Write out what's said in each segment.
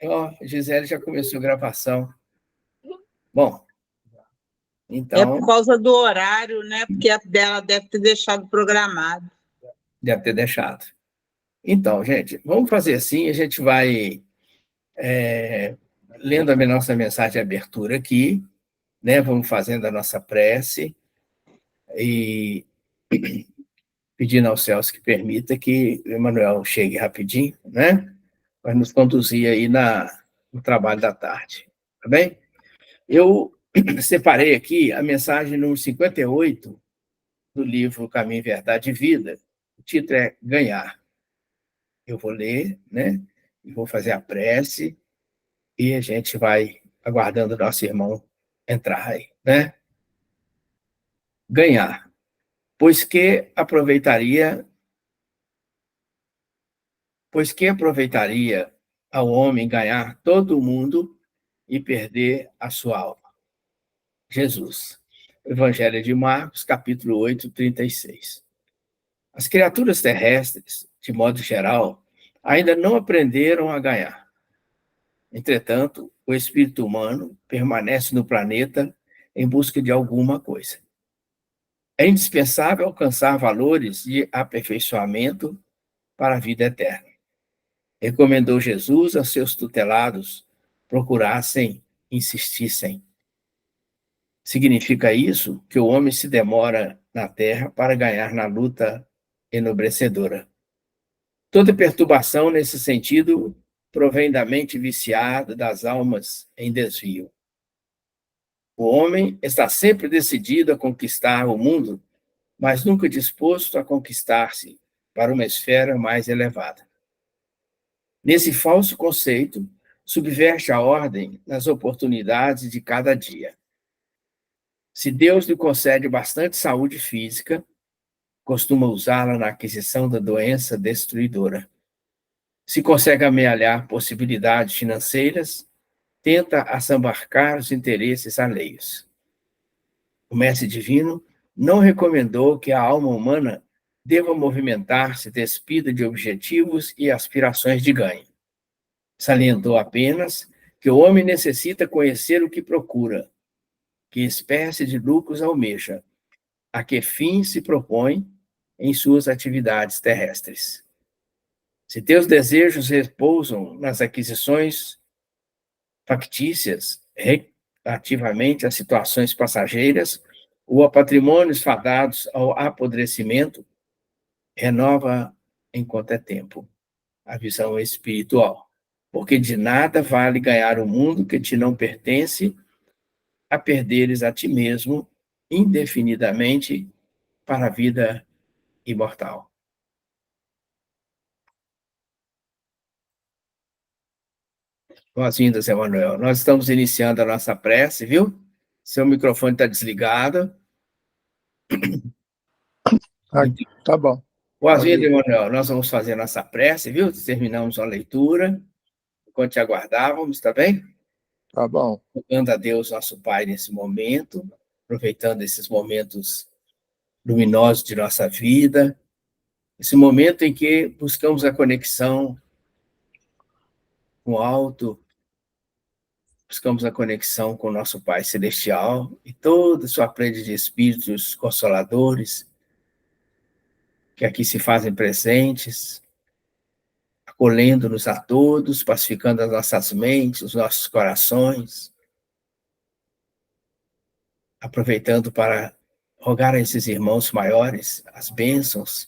Ó, Gisele já começou a gravação. Bom, É por então, causa do horário, né? Porque a dela deve ter deixado programado. deve ter deixado. Então, gente, vamos fazer assim, a gente vai lendo a nossa mensagem de abertura aqui, né? Vamos fazendo a nossa prece e pedindo aos céus que permita que o Emanuel chegue rapidinho, né? Para nos conduzir aí no trabalho da tarde, tá bem? Eu separei aqui a mensagem número 58 do livro Caminho, Verdade e Vida. O título é Ganhar. Eu vou ler, né? E vou fazer a prece e a gente vai aguardando o nosso irmão entrar aí, né? Ganhar. Pois que aproveitaria ao homem ganhar todo o mundo e perder a sua alma. Jesus. Evangelho de Marcos, capítulo 8, 36. As criaturas terrestres, de modo geral, ainda não aprenderam a ganhar. Entretanto, o espírito humano permanece no planeta em busca de alguma coisa. É indispensável alcançar valores de aperfeiçoamento para a vida eterna. Recomendou Jesus a seus tutelados procurassem, insistissem. Significa isso que o homem se demora na terra para ganhar na luta enobrecedora. Toda perturbação nesse sentido provém da mente viciada das almas em desvio. O homem está sempre decidido a conquistar o mundo, mas nunca disposto a conquistar-se para uma esfera mais elevada. Nesse falso conceito, subverte a ordem nas oportunidades de cada dia. Se Deus lhe concede bastante saúde física, costuma usá-la na aquisição da doença destruidora. Se consegue amealhar possibilidades financeiras, tenta assambarcar os interesses alheios. O Mestre Divino não recomendou que a alma humana deva movimentar-se despida de objetivos e aspirações de ganho. Salientou apenas que o homem necessita conhecer o que procura, que espécie de lucros almeja, a que fim se propõe em suas atividades terrestres. Se teus desejos repousam nas aquisições factícias relativamente a situações passageiras ou a patrimônios fadados ao apodrecimento, renova enquanto é tempo a visão espiritual, porque de nada vale ganhar o mundo que te não pertence, a perderes a ti mesmo indefinidamente para a vida imortal. Boas-vindas, Emanuel. Nós estamos iniciando a nossa prece, viu? Seu microfone está desligado. Tá bom. Boas-vindas, Emanuel. Nós vamos fazer a nossa prece, viu? Terminamos a leitura, enquanto te aguardávamos, tá bem? Tá bom. Rogando a Deus, nosso Pai, nesse momento, aproveitando esses momentos luminosos de nossa vida, esse momento em que buscamos a conexão com o alto, buscamos a conexão com o nosso Pai Celestial e toda a sua rede de espíritos consoladores que aqui se fazem presentes, acolhendo-nos a todos, pacificando as nossas mentes, os nossos corações, aproveitando para rogar a esses irmãos maiores as bênçãos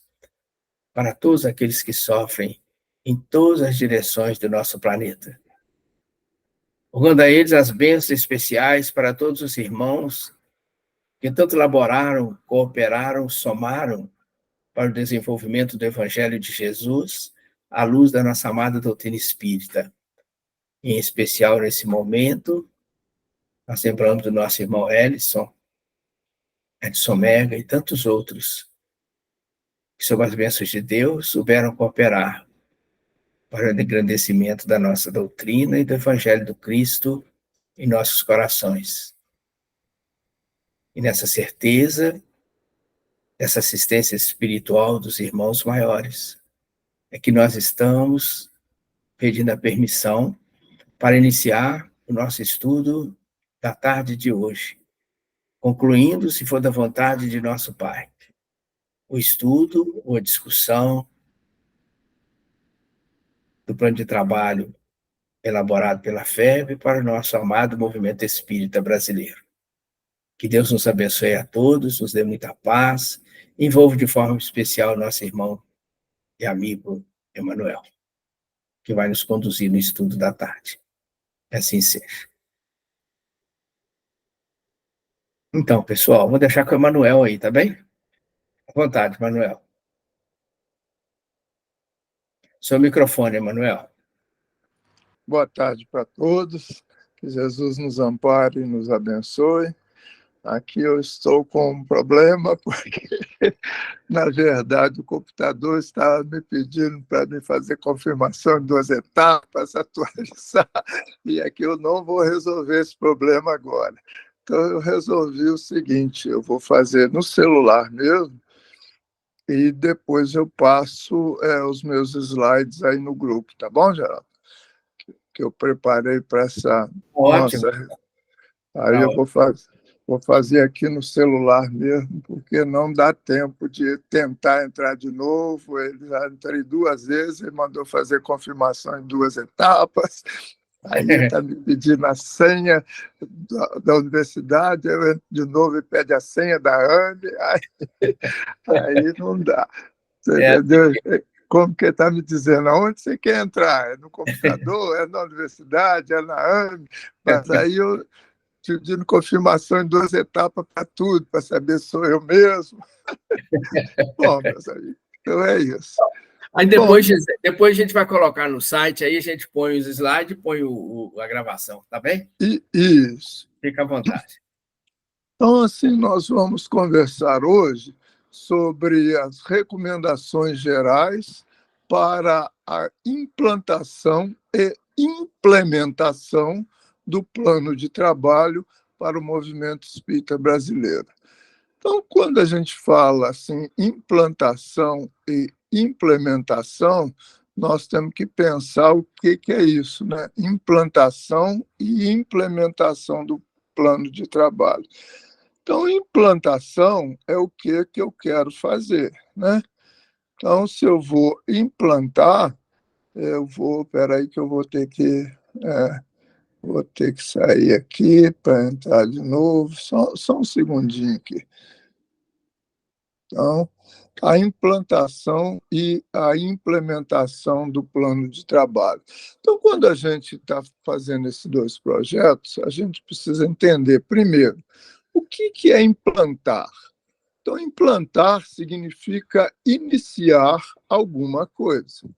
para todos aqueles que sofrem em todas as direções do nosso planeta. Rogando a eles as bênçãos especiais para todos os irmãos que tanto laboraram, cooperaram, somaram para o desenvolvimento do Evangelho de Jesus, à luz da nossa amada doutrina espírita. Em especial, nesse momento, nós lembramos do nosso irmão Edson Mega e tantos outros que, sob as bênçãos de Deus, souberam cooperar para o engrandecimento da nossa doutrina e do Evangelho do Cristo em nossos corações. E nessa certeza, essa assistência espiritual dos irmãos maiores, é que nós estamos pedindo a permissão para iniciar o nosso estudo da tarde de hoje, concluindo, se for da vontade de nosso Pai, o estudo ou a discussão do plano de trabalho elaborado pela FEB para o nosso amado movimento espírita brasileiro. Que Deus nos abençoe a todos, nos dê muita paz, envolva de forma especial nosso irmão e amigo Emanuel, que vai nos conduzir no estudo da tarde. Assim seja. Então, pessoal, vou deixar com o Emanuel aí, tá bem? À vontade, Emanuel. Seu microfone, Emanuel. Boa tarde para todos. Que Jesus nos ampare e nos abençoe. Aqui eu estou com um problema, porque, na verdade, o computador estava me pedindo para me fazer confirmação em 2 etapas, atualizar, e aqui eu não vou resolver esse problema agora. Então, eu resolvi o seguinte: eu vou fazer no celular mesmo, e depois eu passo os meus slides aí no grupo, tá bom, Geraldo? Que eu preparei para essa Ótimo. nossa. Aí eu vou fazer aqui no celular mesmo, porque não dá tempo de tentar entrar de novo. Ele já entrei 2 vezes, ele mandou fazer confirmação em 2 etapas. Aí está me pedindo a senha da universidade, eu entro de novo e pede a senha da AME, aí não dá. Você entendeu? Como que está me dizendo? Aonde você quer entrar? É no computador? É na universidade? É na AME? Mas aí eu pedindo confirmação em 2 etapas para tudo, para saber se sou eu mesmo. Bom, meus amigos, então é isso. Aí depois a gente vai colocar no site, aí a gente põe os slides e põe a gravação, tá bem? Isso. Fica à vontade. Então, assim, nós vamos conversar hoje sobre as recomendações gerais para a implantação e implementação do plano de trabalho para o movimento espírita brasileiro. Então, quando a gente fala assim, implantação e implementação, nós temos que pensar o que é isso, né? Implantação e implementação do plano de trabalho. Então, implantação é o que eu quero fazer, né? Então, se eu vou implantar, espera aí que eu vou ter que sair aqui para entrar de novo, só um segundinho aqui. Então, a implantação e a implementação do plano de trabalho. Então, quando a gente está fazendo esses 2 projetos, a gente precisa entender, primeiro, o que é implantar. Então, implantar significa iniciar alguma coisa.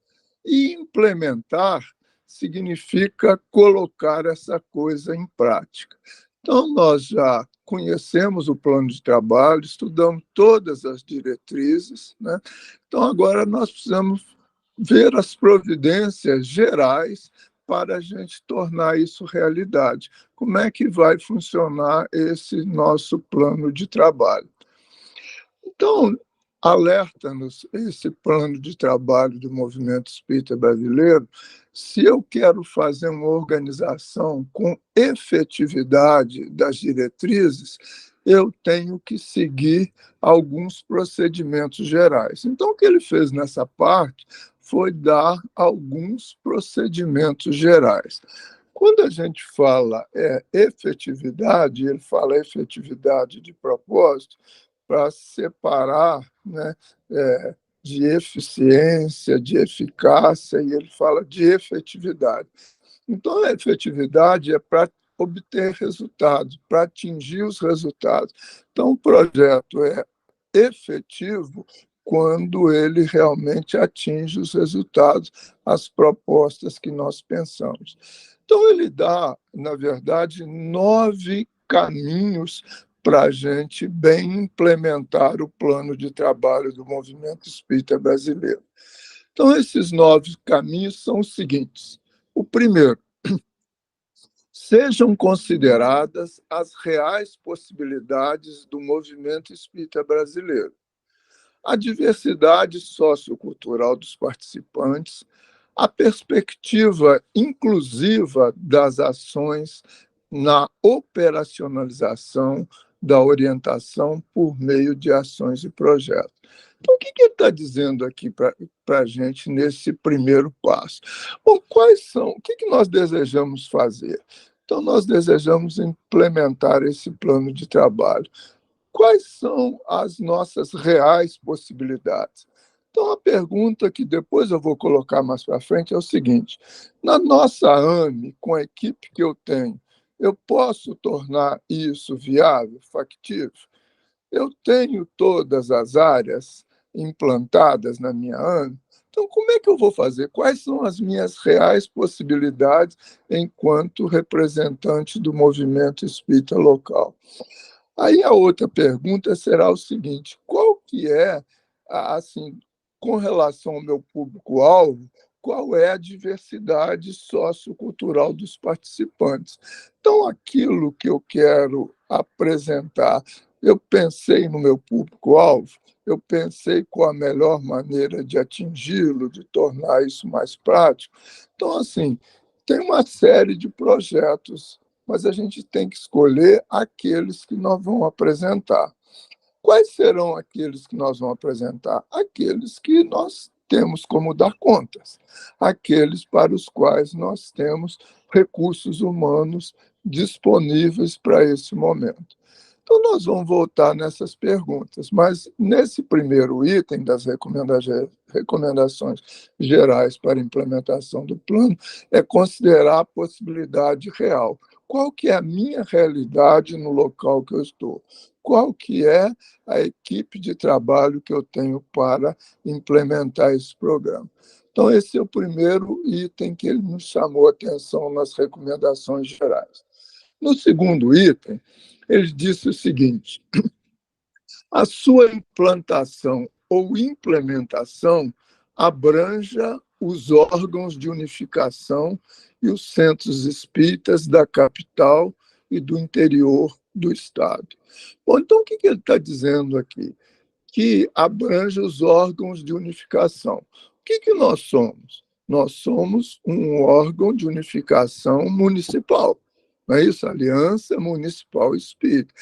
E implementar significa colocar essa coisa em prática. Então, nós já conhecemos o plano de trabalho, estudamos todas as diretrizes, né? Então, agora nós precisamos ver as providências gerais para a gente tornar isso realidade. Como é que vai funcionar esse nosso plano de trabalho? Então, alerta-nos esse plano de trabalho do movimento espírita brasileiro. Se eu quero fazer uma organização com efetividade das diretrizes, eu tenho que seguir alguns procedimentos gerais. Então, o que ele fez nessa parte foi dar alguns procedimentos gerais. Quando a gente fala efetividade, ele fala efetividade de propósito, para separar, né, de eficiência, de eficácia, e ele fala de efetividade. Então, a efetividade é para obter resultados, para atingir os resultados. Então, o projeto é efetivo quando ele realmente atinge os resultados, as propostas que nós pensamos. Então, ele dá, na verdade, 9 caminhos para a gente bem implementar o plano de trabalho do movimento espírita brasileiro. Então, esses 9 caminhos são os seguintes. O primeiro, sejam consideradas as reais possibilidades do movimento espírita brasileiro. A diversidade sociocultural dos participantes, a perspectiva inclusiva das ações na operacionalização da orientação por meio de ações e projetos. Então, o que ele está dizendo aqui para a gente nesse primeiro passo? Bom, o que nós desejamos fazer? Então, nós desejamos implementar esse plano de trabalho. Quais são as nossas reais possibilidades? Então, a pergunta que depois eu vou colocar mais para frente é o seguinte: na nossa AME, com a equipe que eu tenho, eu posso tornar isso viável, factível? Eu tenho todas as áreas implantadas na minha AME, então como é que eu vou fazer? Quais são as minhas reais possibilidades enquanto representante do movimento espírita local? Aí a outra pergunta será o seguinte: qual que é, assim, com relação ao meu público-alvo, qual é a diversidade sociocultural dos participantes? Então, aquilo que eu quero apresentar, eu pensei no meu público-alvo, eu pensei qual a melhor maneira de atingi-lo, de tornar isso mais prático. Então, assim, tem uma série de projetos, mas a gente tem que escolher aqueles que nós vamos apresentar. Quais serão aqueles que nós vamos apresentar? Aqueles que nós temos como dar contas, aqueles para os quais nós temos recursos humanos disponíveis para esse momento. Então, nós vamos voltar nessas perguntas, mas nesse primeiro item das recomendações gerais para a implementação do plano, é considerar a possibilidade real. Qual que é a minha realidade no local que eu estou? Qual que é a equipe de trabalho que eu tenho para implementar esse programa? Então, esse é o primeiro item que ele nos chamou a atenção nas recomendações gerais. No segundo item, ele disse o seguinte: a sua implantação ou implementação abranja os órgãos de unificação e os centros espíritas da capital e do interior do Estado. Bom, então, o que ele está dizendo aqui? Que abrange os órgãos de unificação. O que nós somos? Nós somos um órgão de unificação municipal, não é isso? Aliança Municipal Espírita.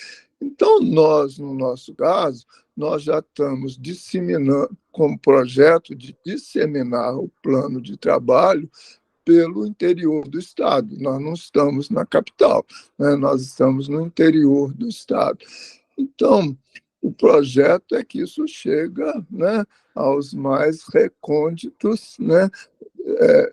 Então, nós, no nosso caso, nós já estamos disseminando, com o projeto de disseminar o plano de trabalho pelo interior do Estado. Nós não estamos na capital, né? Nós estamos no interior do Estado. Então, o projeto é que isso chega, né, aos mais recônditos, né,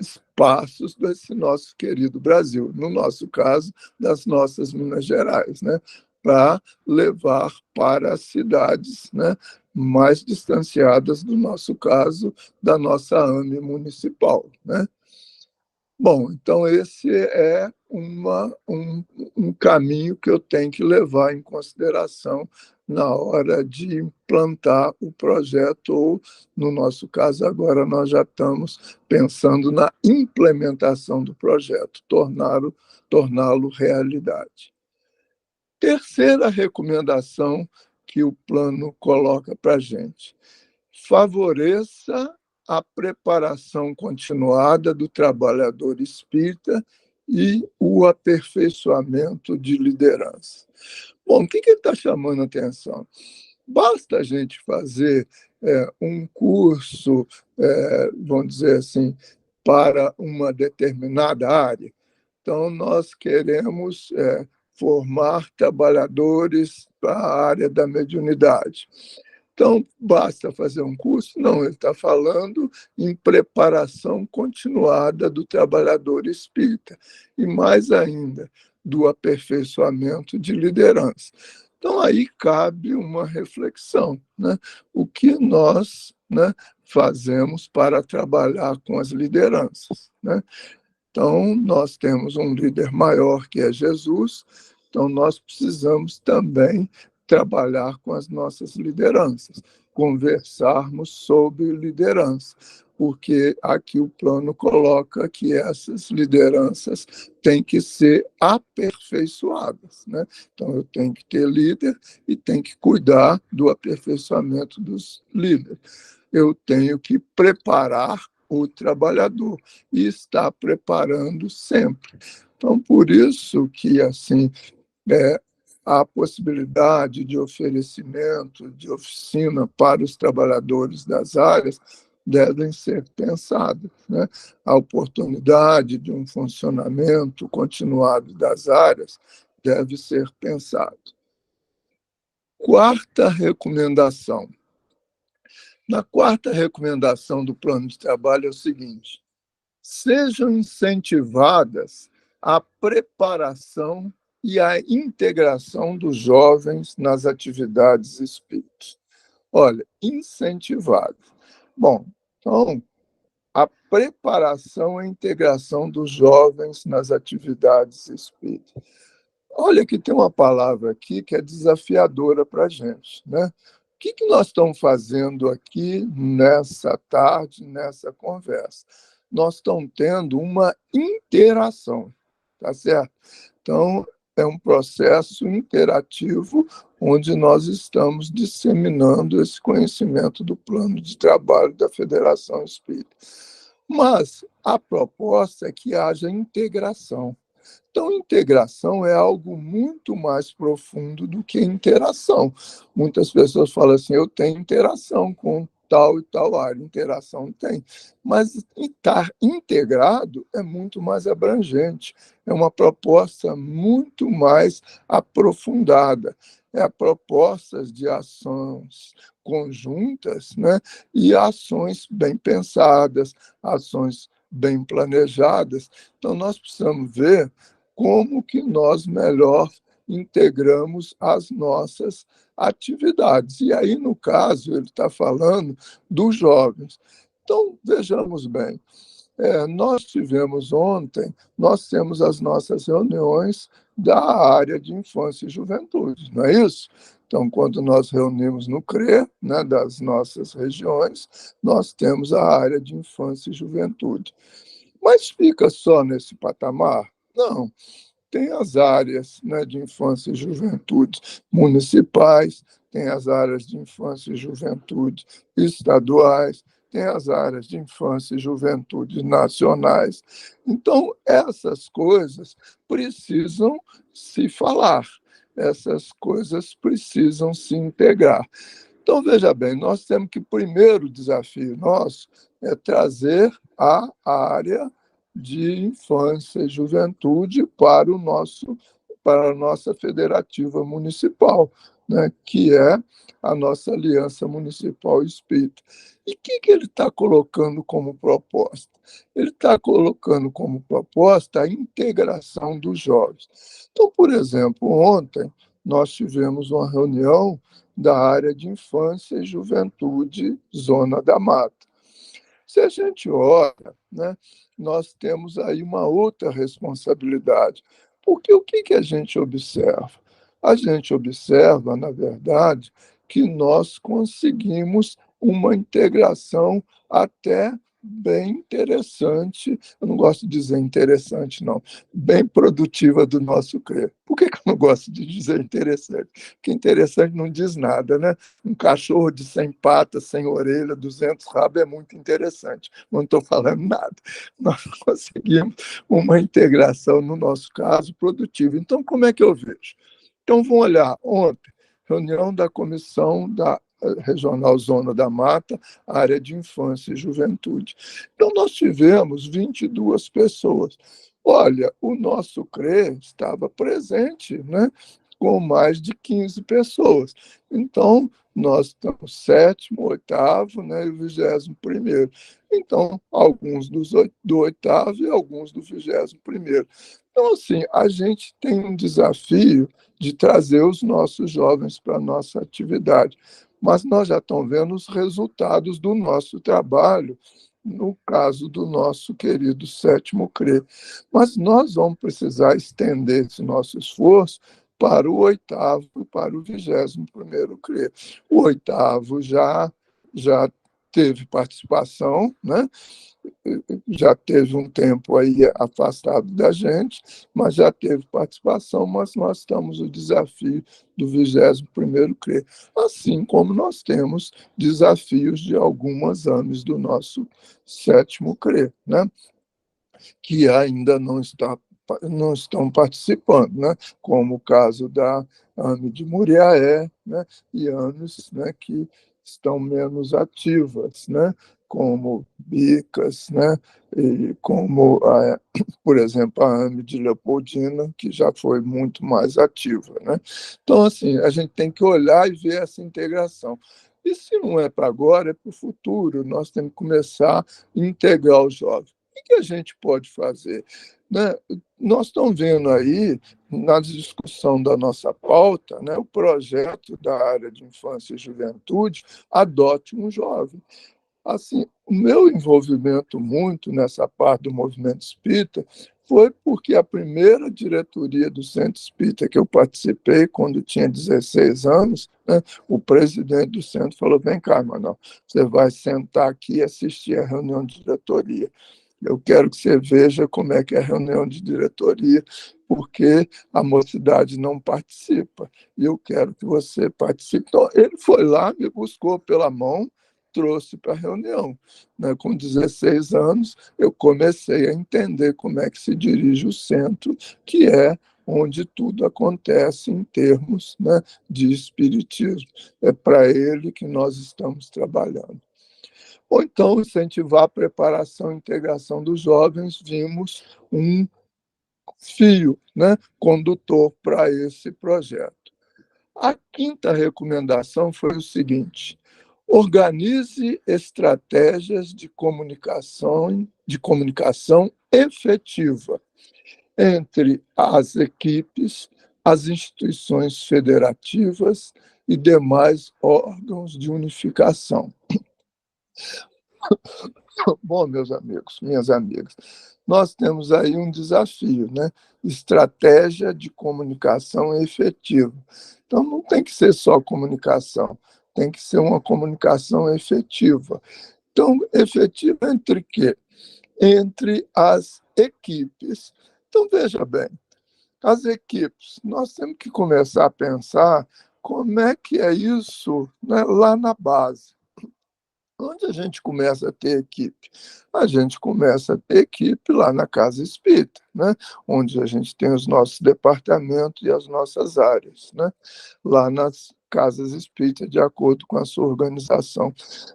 espaços desse nosso querido Brasil, no nosso caso, das nossas Minas Gerais, né, para levar para as cidades, né, mais distanciadas, do nosso caso, da nossa AME municipal, né? Bom, então esse é um caminho que eu tenho que levar em consideração na hora de implantar o projeto, ou, no nosso caso, agora nós já estamos pensando na implementação do projeto, torná-lo realidade. Terceira recomendação que o plano coloca para a gente: favoreça a preparação continuada do trabalhador espírita e o aperfeiçoamento de liderança. Bom, o que ele está chamando a atenção? Basta a gente fazer um curso, vamos dizer assim, para uma determinada área. Então, nós queremos formar trabalhadores para a área da mediunidade. Então, basta fazer um curso? Não, ele está falando em preparação continuada do trabalhador espírita, e mais ainda, do aperfeiçoamento de liderança. Então, aí cabe uma reflexão, né? O que nós, né, fazemos para trabalhar com as lideranças, né? Então, nós temos um líder maior, que é Jesus, então nós precisamos também trabalhar com as nossas lideranças, conversarmos sobre liderança, porque aqui o plano coloca que essas lideranças têm que ser aperfeiçoadas, né? Então, eu tenho que ter líder e tenho que cuidar do aperfeiçoamento dos líderes. Eu tenho que preparar o trabalhador e está preparando sempre. Então, por isso que assim a possibilidade de oferecimento de oficina para os trabalhadores das áreas devem ser pensadas, né? A oportunidade de um funcionamento continuado das áreas deve ser pensado. Quarta recomendação. Na quarta recomendação do plano de trabalho é o seguinte: sejam incentivadas a preparação e a integração dos jovens nas atividades espíritas. Olha, incentivado. Bom, então, a preparação e a integração dos jovens nas atividades espíritas. Olha que tem uma palavra aqui que é desafiadora para a gente, né? O que nós estamos fazendo aqui nessa tarde, nessa conversa? Nós estamos tendo uma interação, tá certo? Então, é um processo interativo onde nós estamos disseminando esse conhecimento do plano de trabalho da Federação Espírita. Mas a proposta é que haja integração. Então, integração é algo muito mais profundo do que interação. Muitas pessoas falam assim, eu tenho interação com tal e tal área, interação tem. Mas estar integrado é muito mais abrangente, é uma proposta muito mais aprofundada, é propostas de ações conjuntas, né? E ações bem pensadas, ações bem planejadas. Então, nós precisamos ver como que nós melhor integramos as nossas atividades. E aí, no caso, ele está falando dos jovens. Então, vejamos bem, nós tivemos ontem, nós temos as nossas reuniões da área de infância e juventude, não é isso? Então, quando nós reunimos no CRE, né, das nossas regiões, nós temos a área de infância e juventude. Mas fica só nesse patamar? Não. Tem as áreas, né, de infância e juventude municipais, tem as áreas de infância e juventude estaduais, tem as áreas de infância e juventude nacionais. Então, essas coisas precisam se falar, essas coisas precisam se integrar. Então, veja bem, nós temos que, o primeiro desafio nosso é trazer a área de infância e juventude para a nossa federativa municipal, né, que é a nossa Aliança Municipal Espírita. E o que ele está colocando como proposta? Ele está colocando como proposta a integração dos jovens. Então, por exemplo, ontem nós tivemos uma reunião da área de infância e juventude, Zona da Mata. Se a gente olha, né, nós temos aí uma outra responsabilidade. Porque o que a gente observa? A gente observa, na verdade, que nós conseguimos uma integração até bem interessante, eu não gosto de dizer interessante, não, bem produtiva do nosso CRE. Por que eu não gosto de dizer interessante? Porque interessante não diz nada, né? Um cachorro de 100 patas, 100 orelha, 200 rabos é muito interessante. Não estou falando nada. Nós conseguimos uma integração, no nosso caso, produtiva. Então, como é que eu vejo? Então, vamos olhar ontem, reunião da Comissão da Regional Zona da Mata, área de infância e juventude. Então, nós tivemos 22 pessoas. Olha, o nosso CRE estava presente, né, com mais de 15 pessoas. Então, nós estamos sétimo, oitavo, né, e o 21º. Então, alguns do oitavo e alguns do 21º. Então, assim, a gente tem um desafio de trazer os nossos jovens para a nossa atividade. Mas nós já estamos vendo os resultados do nosso trabalho, no caso do nosso querido 7º CRE. Mas nós vamos precisar estender esse nosso esforço para o 8º e para o 21º CRE. O 8º já teve participação, né? Já teve um tempo aí afastado da gente, mas já teve participação, mas nós estamos no desafio do 21º CRE, assim como nós temos desafios de algumas AMEs do nosso 7º CRE, né? Que ainda não estão participando, né? Como o caso da AME de Muriaé, né? E AMEs, né, que estão menos ativas, né? Como Bicas, né? E como, por exemplo, a AME de Leopoldina, que já foi muito mais ativa, né? Então, assim, a gente tem que olhar e ver essa integração. E se não é para agora, é para o futuro. Nós temos que começar a integrar os jovens. O que a gente pode fazer? Né? Nós estamos vendo aí, na discussão da nossa pauta, né, o projeto da área de infância e juventude Adote um Jovem. Assim, o meu envolvimento muito nessa parte do movimento espírita foi porque a primeira diretoria do Centro Espírita que eu participei, quando tinha 16 anos, né, o presidente do centro falou: vem cá, Manuel, você vai sentar aqui e assistir a reunião de diretoria. Eu quero que você veja como é que é a reunião de diretoria, porque a mocidade não participa, e eu quero que você participe. Então, ele foi lá, me buscou pela mão, trouxe para a reunião. Né? Com 16 anos, eu comecei a entender como é que se dirige o centro, que é onde tudo acontece em termos, né, de espiritismo. É para ele que nós estamos trabalhando. Ou então, incentivar a preparação e integração dos jovens, vimos um fio, né, condutor para esse projeto. A quinta recomendação foi o seguinte: organize estratégias de comunicação efetiva entre as equipes, as instituições federativas e demais órgãos de unificação. Bom, meus amigos, minhas amigas, nós temos aí um desafio, né? Estratégia de comunicação efetiva. Então, não tem que ser só comunicação, tem que ser uma comunicação efetiva. Então, efetiva entre quê? Entre as equipes. Então, veja bem, as equipes, nós temos que começar a pensar como é que é isso, né, lá na base. Onde a gente começa a ter equipe? A gente começa a ter equipe lá na Casa Espírita, né? Onde a gente tem os nossos departamentos e as nossas áreas, né? Lá nas Casas Espíritas, de acordo com a sua organização.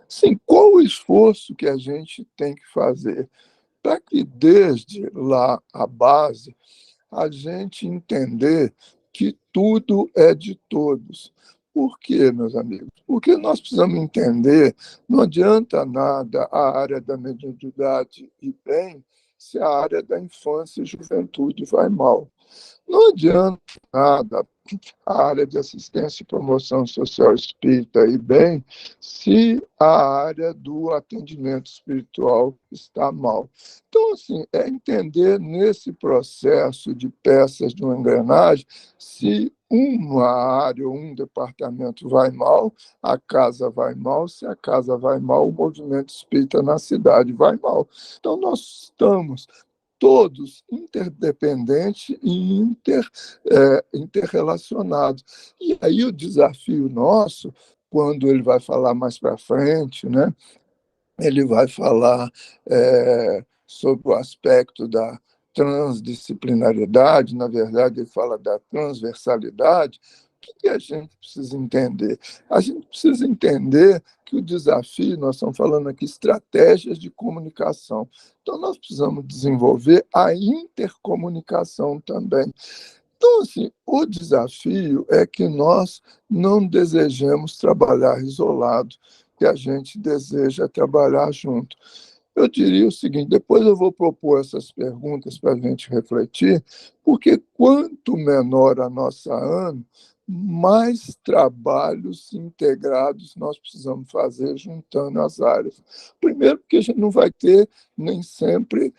Sim, qual o esforço que a gente tem que fazer para que desde lá a base a gente entender que tudo é de todos. Por quê, meus amigos? Porque nós precisamos entender, não adianta nada a área da mediunidade ir bem se a área da infância e juventude vai mal. Não adianta nada a área de assistência e promoção social espírita ir bem se a área do atendimento espiritual está mal. Então, assim, é entender nesse processo de peças de uma engrenagem, se uma área ou um departamento vai mal, a casa vai mal, se a casa vai mal, o movimento espírita na cidade vai mal. Então, nós estamos todos interdependentes e interrelacionados. E aí o desafio nosso, quando ele vai falar mais para frente, né, ele vai falar sobre o aspecto da transdisciplinaridade, na verdade, ele fala da transversalidade. O que a gente precisa entender? A gente precisa entender que o desafio, nós estamos falando aqui, estratégias de comunicação. Então, nós precisamos desenvolver a intercomunicação também. Então, assim, o desafio é que nós não desejemos trabalhar isolado, que a gente deseja trabalhar junto. Eu diria o seguinte: depois eu vou propor essas perguntas para a gente refletir, porque quanto menor a nossa ANE, mais trabalhos integrados nós precisamos fazer juntando as áreas. Primeiro, porque a gente não vai ter nem sempre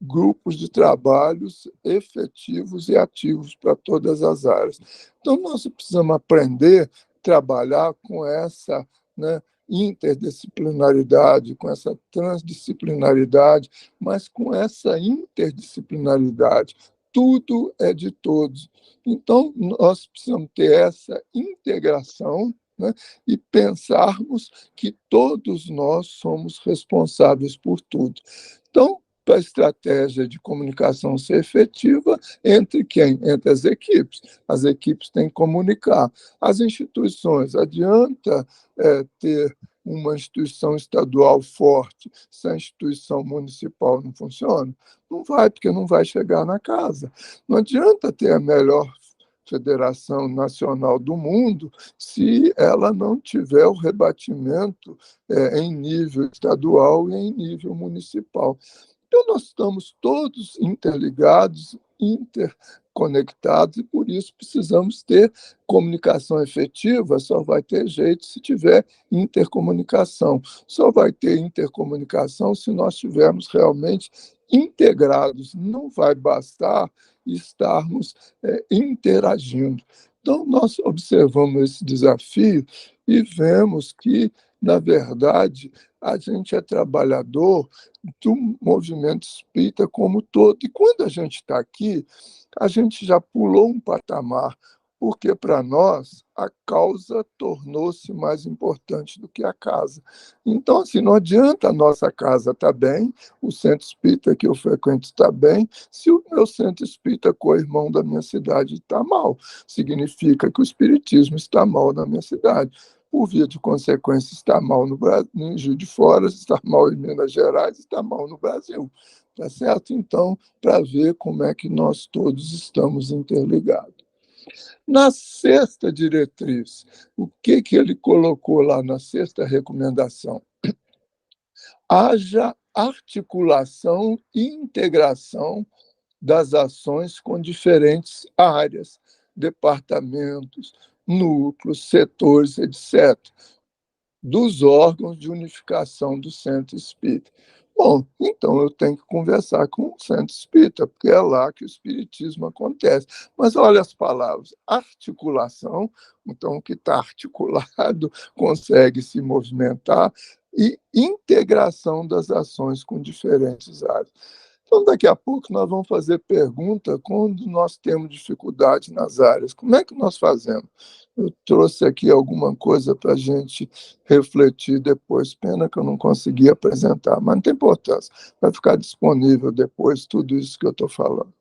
grupos de trabalhos efetivos e ativos para todas as áreas. Então, nós precisamos aprender a trabalhar com essa, né, interdisciplinaridade, com essa transdisciplinaridade, mas com essa interdisciplinaridade. Tudo é de todos. Então, nós precisamos ter essa integração, né, e pensarmos que todos nós somos responsáveis por tudo. Então, para a estratégia de comunicação ser efetiva, entre quem? Entre as equipes. As equipes têm que comunicar. As instituições, adianta ter uma instituição estadual forte se a instituição municipal não funciona? Não vai, porque não vai chegar na casa. Não adianta ter a melhor federação nacional do mundo se ela não tiver o rebatimento em nível estadual e em nível municipal. Então, nós estamos todos interligados, interconectados, e por isso precisamos ter comunicação efetiva. Só vai ter jeito se tiver intercomunicação. Só vai ter intercomunicação se nós estivermos realmente integrados. Não vai bastar estarmos interagindo. Então, nós observamos esse desafio e vemos que, na verdade, a gente é trabalhador do movimento espírita como todo. E quando a gente está aqui, a gente já pulou um patamar, porque para nós a causa tornou-se mais importante do que a casa. Então, assim, não adianta a nossa casa estar bem, o centro espírita que eu frequento está bem, se o meu centro espírita co-irmão da minha cidade está mal. Significa que o espiritismo está mal na minha cidade. Por via de consequência, está mal no Brasil, em Juiz de Fora, está mal em Minas Gerais, está mal no Brasil. Tá certo? Então, para ver como é que nós todos estamos interligados. Na sexta diretriz, o que ele colocou lá na sexta recomendação? Haja articulação e integração das ações com diferentes áreas, departamentos, núcleos, setores, etc., dos órgãos de unificação do centro espírita. Bom, então eu tenho que conversar com o centro espírita, porque é lá que o espiritismo acontece. Mas olha as palavras: articulação, então o que está articulado consegue se movimentar, e integração das ações com diferentes áreas. Então, daqui a pouco, nós vamos fazer pergunta quando nós temos dificuldade nas áreas. Como é que nós fazemos? Eu trouxe aqui alguma coisa para a gente refletir depois. Pena que eu não consegui apresentar, mas não tem importância. Vai ficar disponível depois tudo isso que eu estou falando.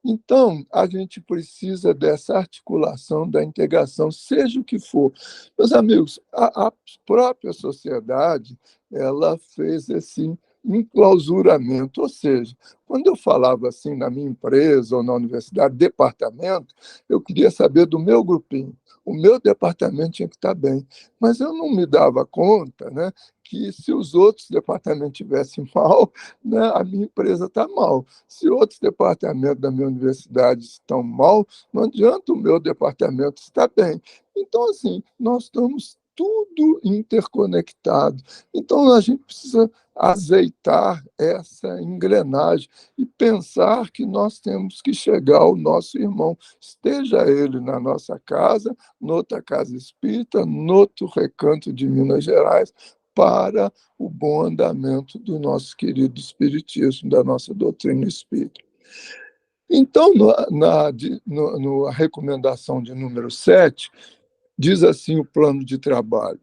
Então, a gente precisa dessa articulação, da integração, seja o que for. Meus amigos, a própria sociedade, ela fez esse enclausuramento, ou seja, quando eu falava assim na minha empresa ou na universidade, departamento, eu queria saber do meu grupinho. O meu departamento tinha que estar bem, mas eu não me dava conta, né, que se os outros departamentos estivessem mal, né, a minha empresa está mal. Se outros departamentos da minha universidade estão mal, não adianta o meu departamento estar bem. Então, assim, nós estamos tudo interconectado. Então, a gente precisa azeitar essa engrenagem e pensar que nós temos que chegar ao nosso irmão, esteja ele na nossa casa, noutra casa espírita, noutro recanto de Minas Gerais, para o bom andamento do nosso querido espiritismo, da nossa doutrina espírita. Então, na recomendação de número 7, diz assim o plano de trabalho: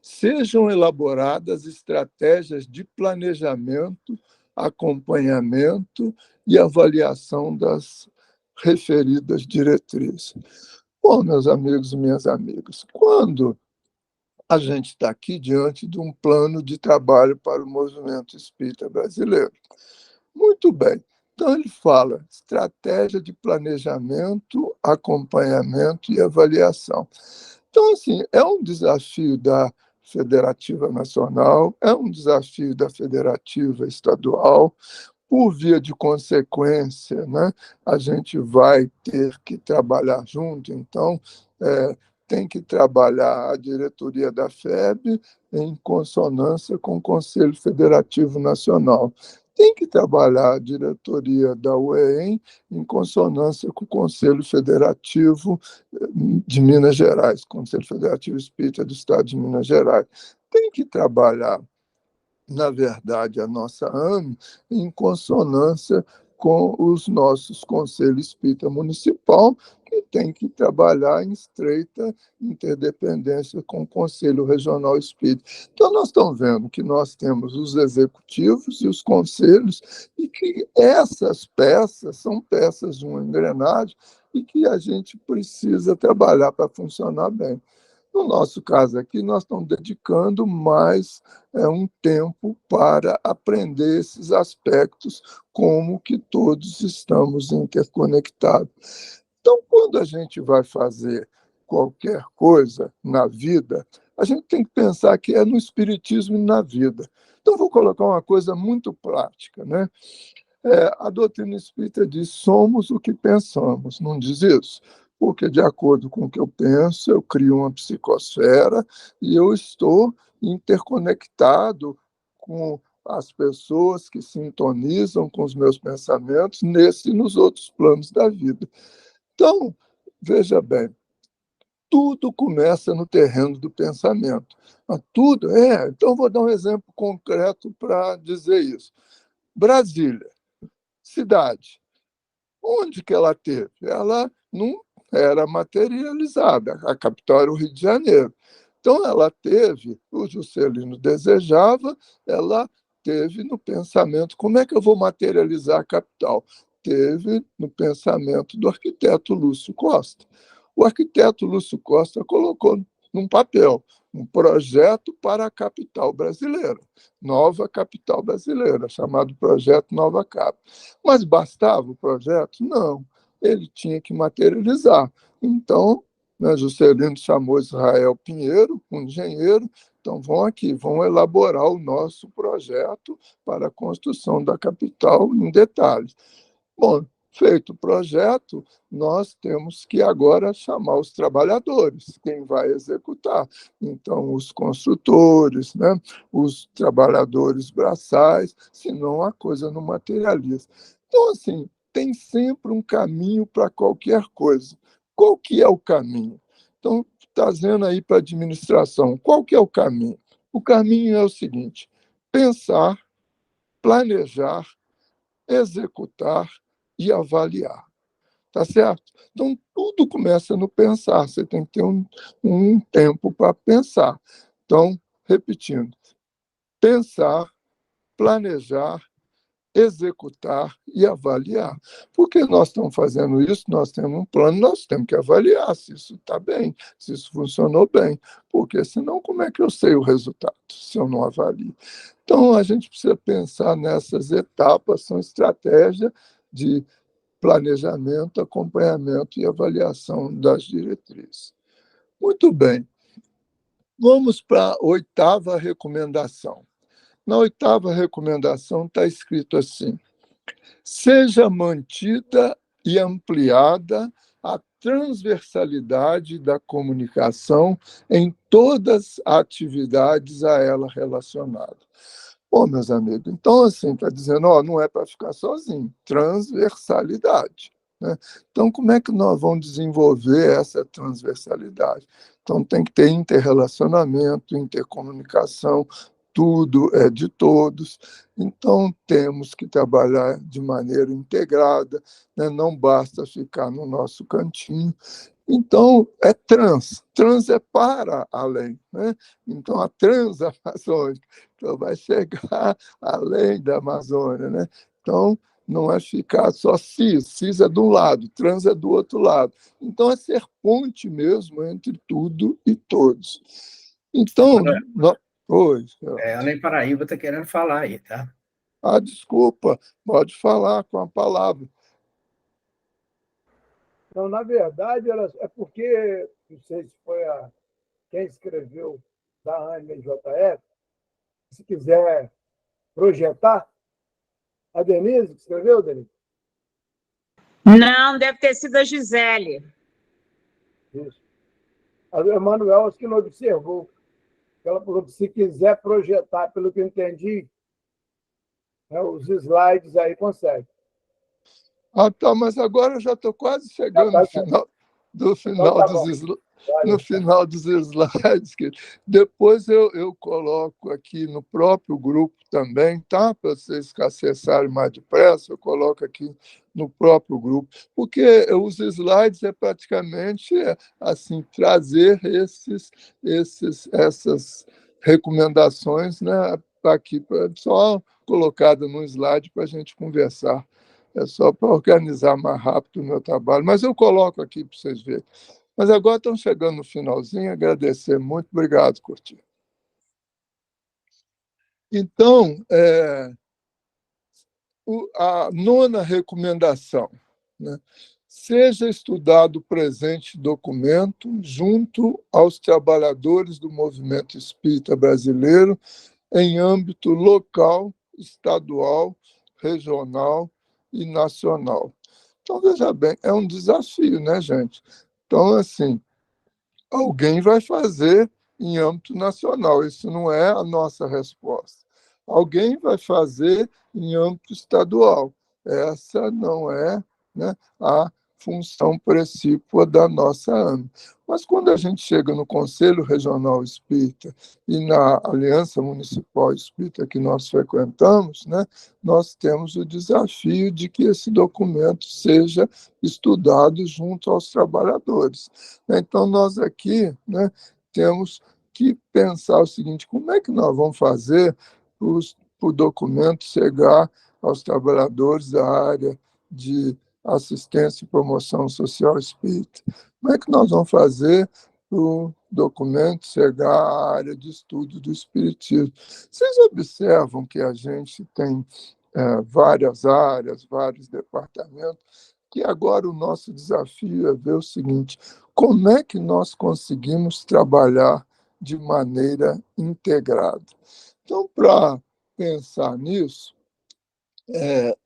sejam elaboradas estratégias de planejamento, acompanhamento e avaliação das referidas diretrizes. Bom, meus amigos e minhas amigas, quando a gente está aqui diante de um plano de trabalho para o movimento espírita brasileiro. Muito bem. Então, ele fala estratégia de planejamento, acompanhamento e avaliação. Então, assim, é um desafio da Federativa Nacional, é um desafio da Federativa Estadual. Por via de consequência, né, a gente vai ter que trabalhar junto, então, tem que trabalhar a diretoria da FEB em consonância com o Conselho Federativo Nacional. tem que trabalhar a diretoria da UEM em consonância com o Conselho Federativo de Minas Gerais, Conselho Federativo Espírita do Estado de Minas Gerais. Tem que trabalhar, na verdade, a nossa AME em consonância com os nossos Conselhos Espírita Municipal, que tem que trabalhar em estreita interdependência com o Conselho Regional Espírita. Então, nós estamos vendo que nós temos os executivos e os conselhos, e que essas peças são peças de uma engrenagem e que a gente precisa trabalhar para funcionar bem. No nosso caso aqui, nós estamos dedicando mais um tempo para aprender esses aspectos, como que todos estamos interconectados. Então, quando a gente vai fazer qualquer coisa na vida, a gente tem que pensar que é no espiritismo e na vida. Então, vou colocar uma coisa muito prática, né? A doutrina espírita diz: somos o que pensamos, não diz isso? Porque, de acordo com o que eu penso, eu crio uma psicosfera e eu estou interconectado com as pessoas que sintonizam com os meus pensamentos nesse e nos outros planos da vida. Então, veja bem, tudo começa no terreno do pensamento. Tudo é. Então, vou dar um exemplo concreto para dizer isso. Brasília, cidade. Onde que ela teve? Ela não era materializada. A capital era o Rio de Janeiro. Então, ela teve, o Juscelino desejava, ela teve no pensamento: como é que eu vou materializar a capital? Teve no pensamento do arquiteto Lúcio Costa. O arquiteto Lúcio Costa colocou num papel um projeto para a capital brasileira, nova capital brasileira, chamado Projeto Nova Cap. Mas bastava o projeto? Não, ele tinha que materializar. Então, Juscelino chamou Israel Pinheiro, um engenheiro. Então, vão aqui, vão elaborar o nosso projeto para a construção da capital em detalhes. Bom, feito o projeto, nós temos que agora chamar os trabalhadores, quem vai executar. Então, os construtores, né? Os trabalhadores braçais, senão a coisa não materializa. Então, assim, tem sempre um caminho para qualquer coisa. Qual que é o caminho? Então, trazendo aí para a administração, qual que é o caminho? O caminho é o seguinte: pensar, planejar, executar e avaliar. Tá certo? Então, tudo começa no pensar. Você tem que ter um tempo para pensar. Então, repetindo: pensar, planejar, executar e avaliar. Por que nós estamos fazendo isso? Nós temos um plano, nós temos que avaliar se isso está bem, se isso funcionou bem. Porque senão, como é que eu sei o resultado se eu não avalio? Então, a gente precisa pensar nessas etapas, são estratégias de planejamento, acompanhamento e avaliação das diretrizes. Muito bem. Vamos para a 8ª recomendação. Na 8ª recomendação está escrito assim: seja mantida e ampliada a transversalidade da comunicação em todas as atividades a ela relacionadas. Bom, meus amigos, então, assim, está dizendo: não é para ficar sozinho, transversalidade. Né? Então, como é que nós vamos desenvolver essa transversalidade? Então, tem que ter interrelacionamento, intercomunicação, tudo é de todos. Então, temos que trabalhar de maneira integrada, né? Não basta ficar no nosso cantinho. Então, é trans é para além. Né? Então, a transamazônica então, vai chegar além da Amazônia. Né? Então, não é ficar só cis é de um lado, trans é do outro lado. Então, é ser ponte mesmo entre tudo e todos. Então, oi. Além Paraíba está querendo falar aí, tá? Desculpa, pode falar com a palavra. Não, na verdade, é porque, não sei se foi quem escreveu da AMJF, se quiser projetar, a Denise que escreveu, Denise? Não, deve ter sido a Gisele. Isso. A Emanuel acho que não observou. Ela falou que se quiser projetar, pelo que eu entendi, né? Os slides aí conseguem. Ah, tá, mas agora eu já estou quase chegando no final, Então, tá bom. no final dos slides. Que depois eu coloco aqui no próprio grupo também, tá? Para vocês acessarem mais depressa, eu coloco aqui no próprio grupo, porque os slides é praticamente assim, trazer essas recomendações, né, aqui, só colocada no slide para a gente conversar. É só para organizar mais rápido o meu trabalho. Mas eu coloco aqui para vocês verem. Mas agora estamos chegando no finalzinho. Agradecer muito. Obrigado, Curti. Então, a nona recomendação, né? Seja estudado o presente documento junto aos trabalhadores do movimento espírita brasileiro em âmbito local, estadual, regional e nacional. Então, veja bem, é um desafio, né, gente? Então, assim, alguém vai fazer em âmbito nacional, isso não é a nossa resposta. Alguém vai fazer em âmbito estadual, essa não é, né, a função precípua da nossa AME. Mas quando a gente chega no Conselho Regional Espírita e na Aliança Municipal Espírita que nós frequentamos, né, nós temos o desafio de que esse documento seja estudado junto aos trabalhadores. Então, nós aqui, né, temos que pensar o seguinte: como é que nós vamos fazer para o documento chegar aos trabalhadores da área de assistência e promoção social espírita? Como é que nós vamos fazer para o documento chegar à área de estudo do espiritismo? Vocês observam que a gente tem várias áreas, vários departamentos, que agora o nosso desafio é ver o seguinte: como é que nós conseguimos trabalhar de maneira integrada? Então, para pensar nisso,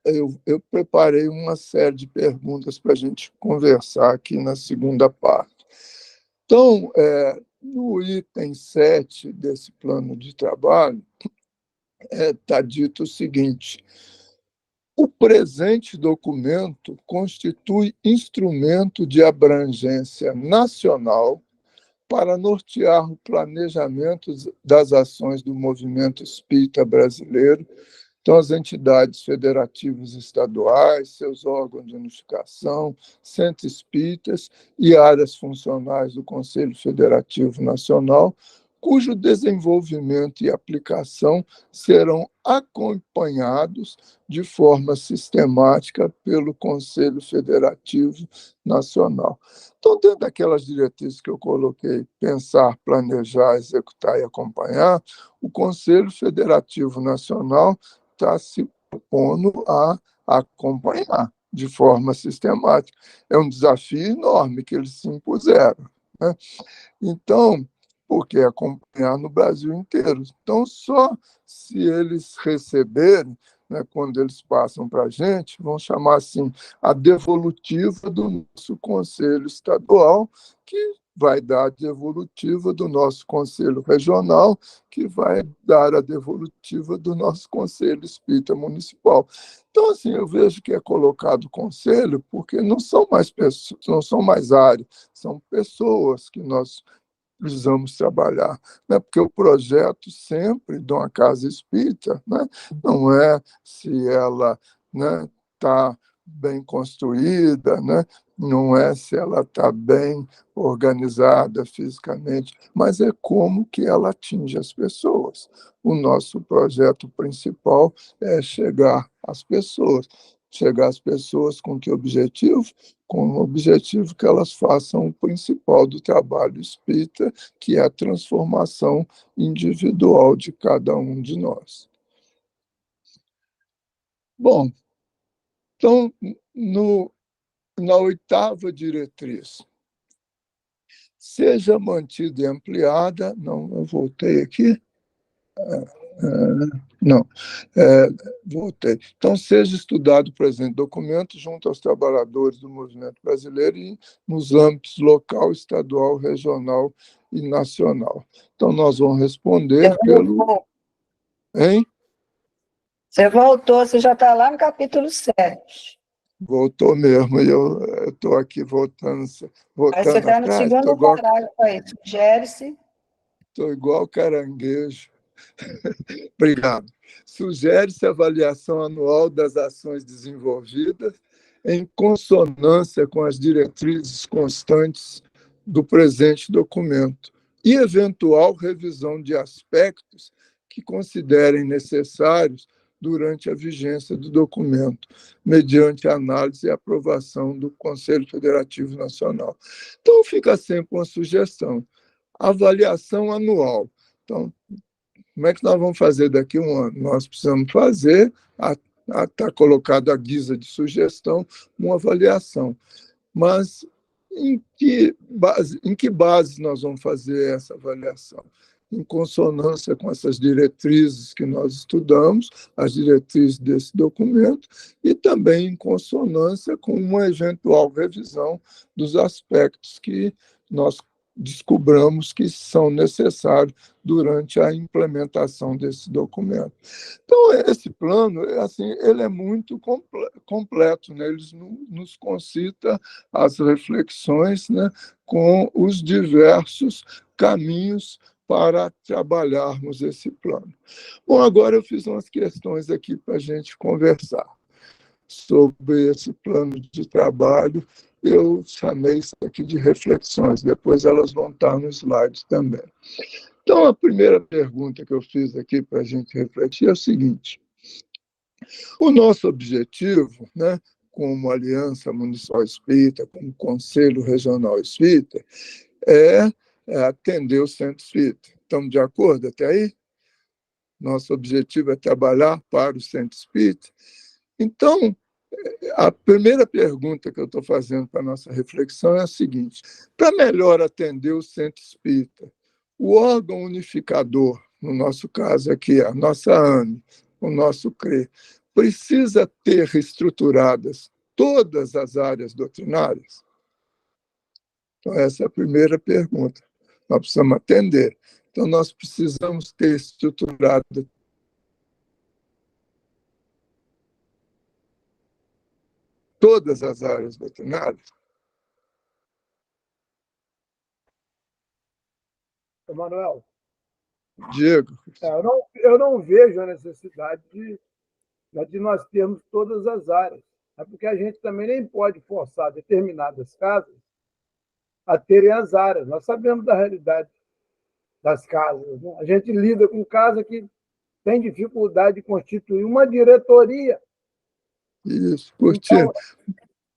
eu preparei uma série de perguntas para a gente conversar aqui na segunda parte. Então, no item 7 desse plano de trabalho, está dito o seguinte: o presente documento constitui instrumento de abrangência nacional para nortear o planejamento das ações do movimento espírita brasileiro. Então, as entidades federativas estaduais, seus órgãos de unificação, centros espíritas e áreas funcionais do Conselho Federativo Nacional, cujo desenvolvimento e aplicação serão acompanhados de forma sistemática pelo Conselho Federativo Nacional. Então, dentro daquelas diretrizes que eu coloquei, pensar, planejar, executar e acompanhar, o Conselho Federativo Nacional está se propondo a acompanhar de forma sistemática. É um desafio enorme que eles se impuseram, né? Então, porque acompanhar no Brasil inteiro. Então, só se eles receberem, né, quando eles passam para a gente, vão chamar assim a devolutiva do nosso Conselho Estadual, que vai dar a devolutiva do nosso Conselho Regional, que vai dar a devolutiva do nosso Conselho Espírita Municipal. Então, assim, eu vejo que é colocado conselho porque não são mais pessoas, não são mais áreas, são pessoas que nós precisamos trabalhar, né? Porque o projeto sempre de uma casa espírita, né, não é se ela, né, está bem construída, né, não é se ela está bem organizada fisicamente, mas é como que ela atinge as pessoas. O nosso projeto principal é chegar às pessoas. Chegar às pessoas com que objetivo? Com o objetivo que elas façam o principal do trabalho espírita, que é a transformação individual de cada um de nós. Bom, então, na oitava diretriz, seja mantida e ampliada. Não, eu voltei aqui. Não, voltei. Então, seja estudado o presente documento junto aos trabalhadores do movimento brasileiro e nos âmbitos local, estadual, regional e nacional. Então, nós vamos responder pelo... Hein? Você voltou, você já está lá no capítulo 7. Voltou mesmo, e eu estou aqui voltando Aí você está no atrás, segundo parágrafo aí, sugere-se. estou igual caranguejo. Obrigado. Sugere-se avaliação anual das ações desenvolvidas em consonância com as diretrizes constantes do presente documento e eventual revisão de aspectos que considerem necessários durante a vigência do documento, mediante análise e aprovação do Conselho Federativo Nacional. Então, fica sempre uma sugestão. Avaliação anual. Então, como é que nós vamos fazer daqui a um ano? Nós precisamos fazer, está colocado à guisa de sugestão, uma avaliação. Mas em que base nós vamos fazer essa avaliação? Em consonância com essas diretrizes que nós estudamos, as diretrizes desse documento, e também em consonância com uma eventual revisão dos aspectos que nós descobramos que são necessários durante a implementação desse documento. Então, esse plano, assim, ele é muito completo, né? Ele nos concita as reflexões, né, com os diversos caminhos para trabalharmos esse plano. Bom, agora eu fiz umas questões aqui para a gente conversar sobre esse plano de trabalho. Eu chamei isso aqui de reflexões, depois elas vão estar no slide também. Então, a primeira pergunta que eu fiz aqui para a gente refletir é o seguinte: o nosso objetivo, né, como Aliança Municipal Espírita, como Conselho Regional Espírita, é atender o Centro Espírita. Estamos de acordo até aí? Nosso objetivo é trabalhar para o Centro Espírita. Então, a primeira pergunta que eu estou fazendo para a nossa reflexão é a seguinte: para melhor atender o Centro Espírita, o órgão unificador, no nosso caso aqui, a nossa AME, o nosso CRE, precisa ter estruturadas todas as áreas doutrinárias? Então, essa é a primeira pergunta. Nós precisamos atender. Então, nós precisamos ter estruturado todas as áreas doutrinárias. Emanuel, Diego. eu não vejo a necessidade de nós termos todas as áreas. É porque a gente também nem pode forçar determinadas casas a terem as áreas. Nós sabemos da realidade das casas, né? A gente lida com casa que tem dificuldade de constituir uma diretoria. Isso, curtir. Então,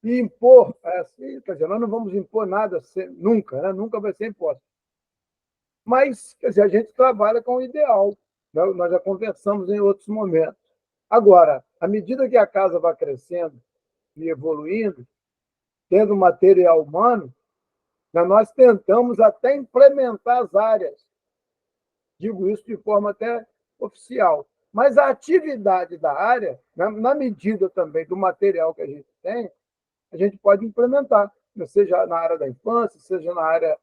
e impor, assim, quer dizer, nós não vamos impor nada nunca, né? Nunca vai ser imposto. Mas, quer dizer, a gente trabalha com o ideal, né? Nós já conversamos em outros momentos. Agora, à medida que a casa vai crescendo e evoluindo, tendo material humano, nós tentamos até implementar as áreas. Digo isso de forma até oficial. Mas a atividade da área, na medida também do material que a gente tem, a gente pode implementar, seja na área da infância, seja na área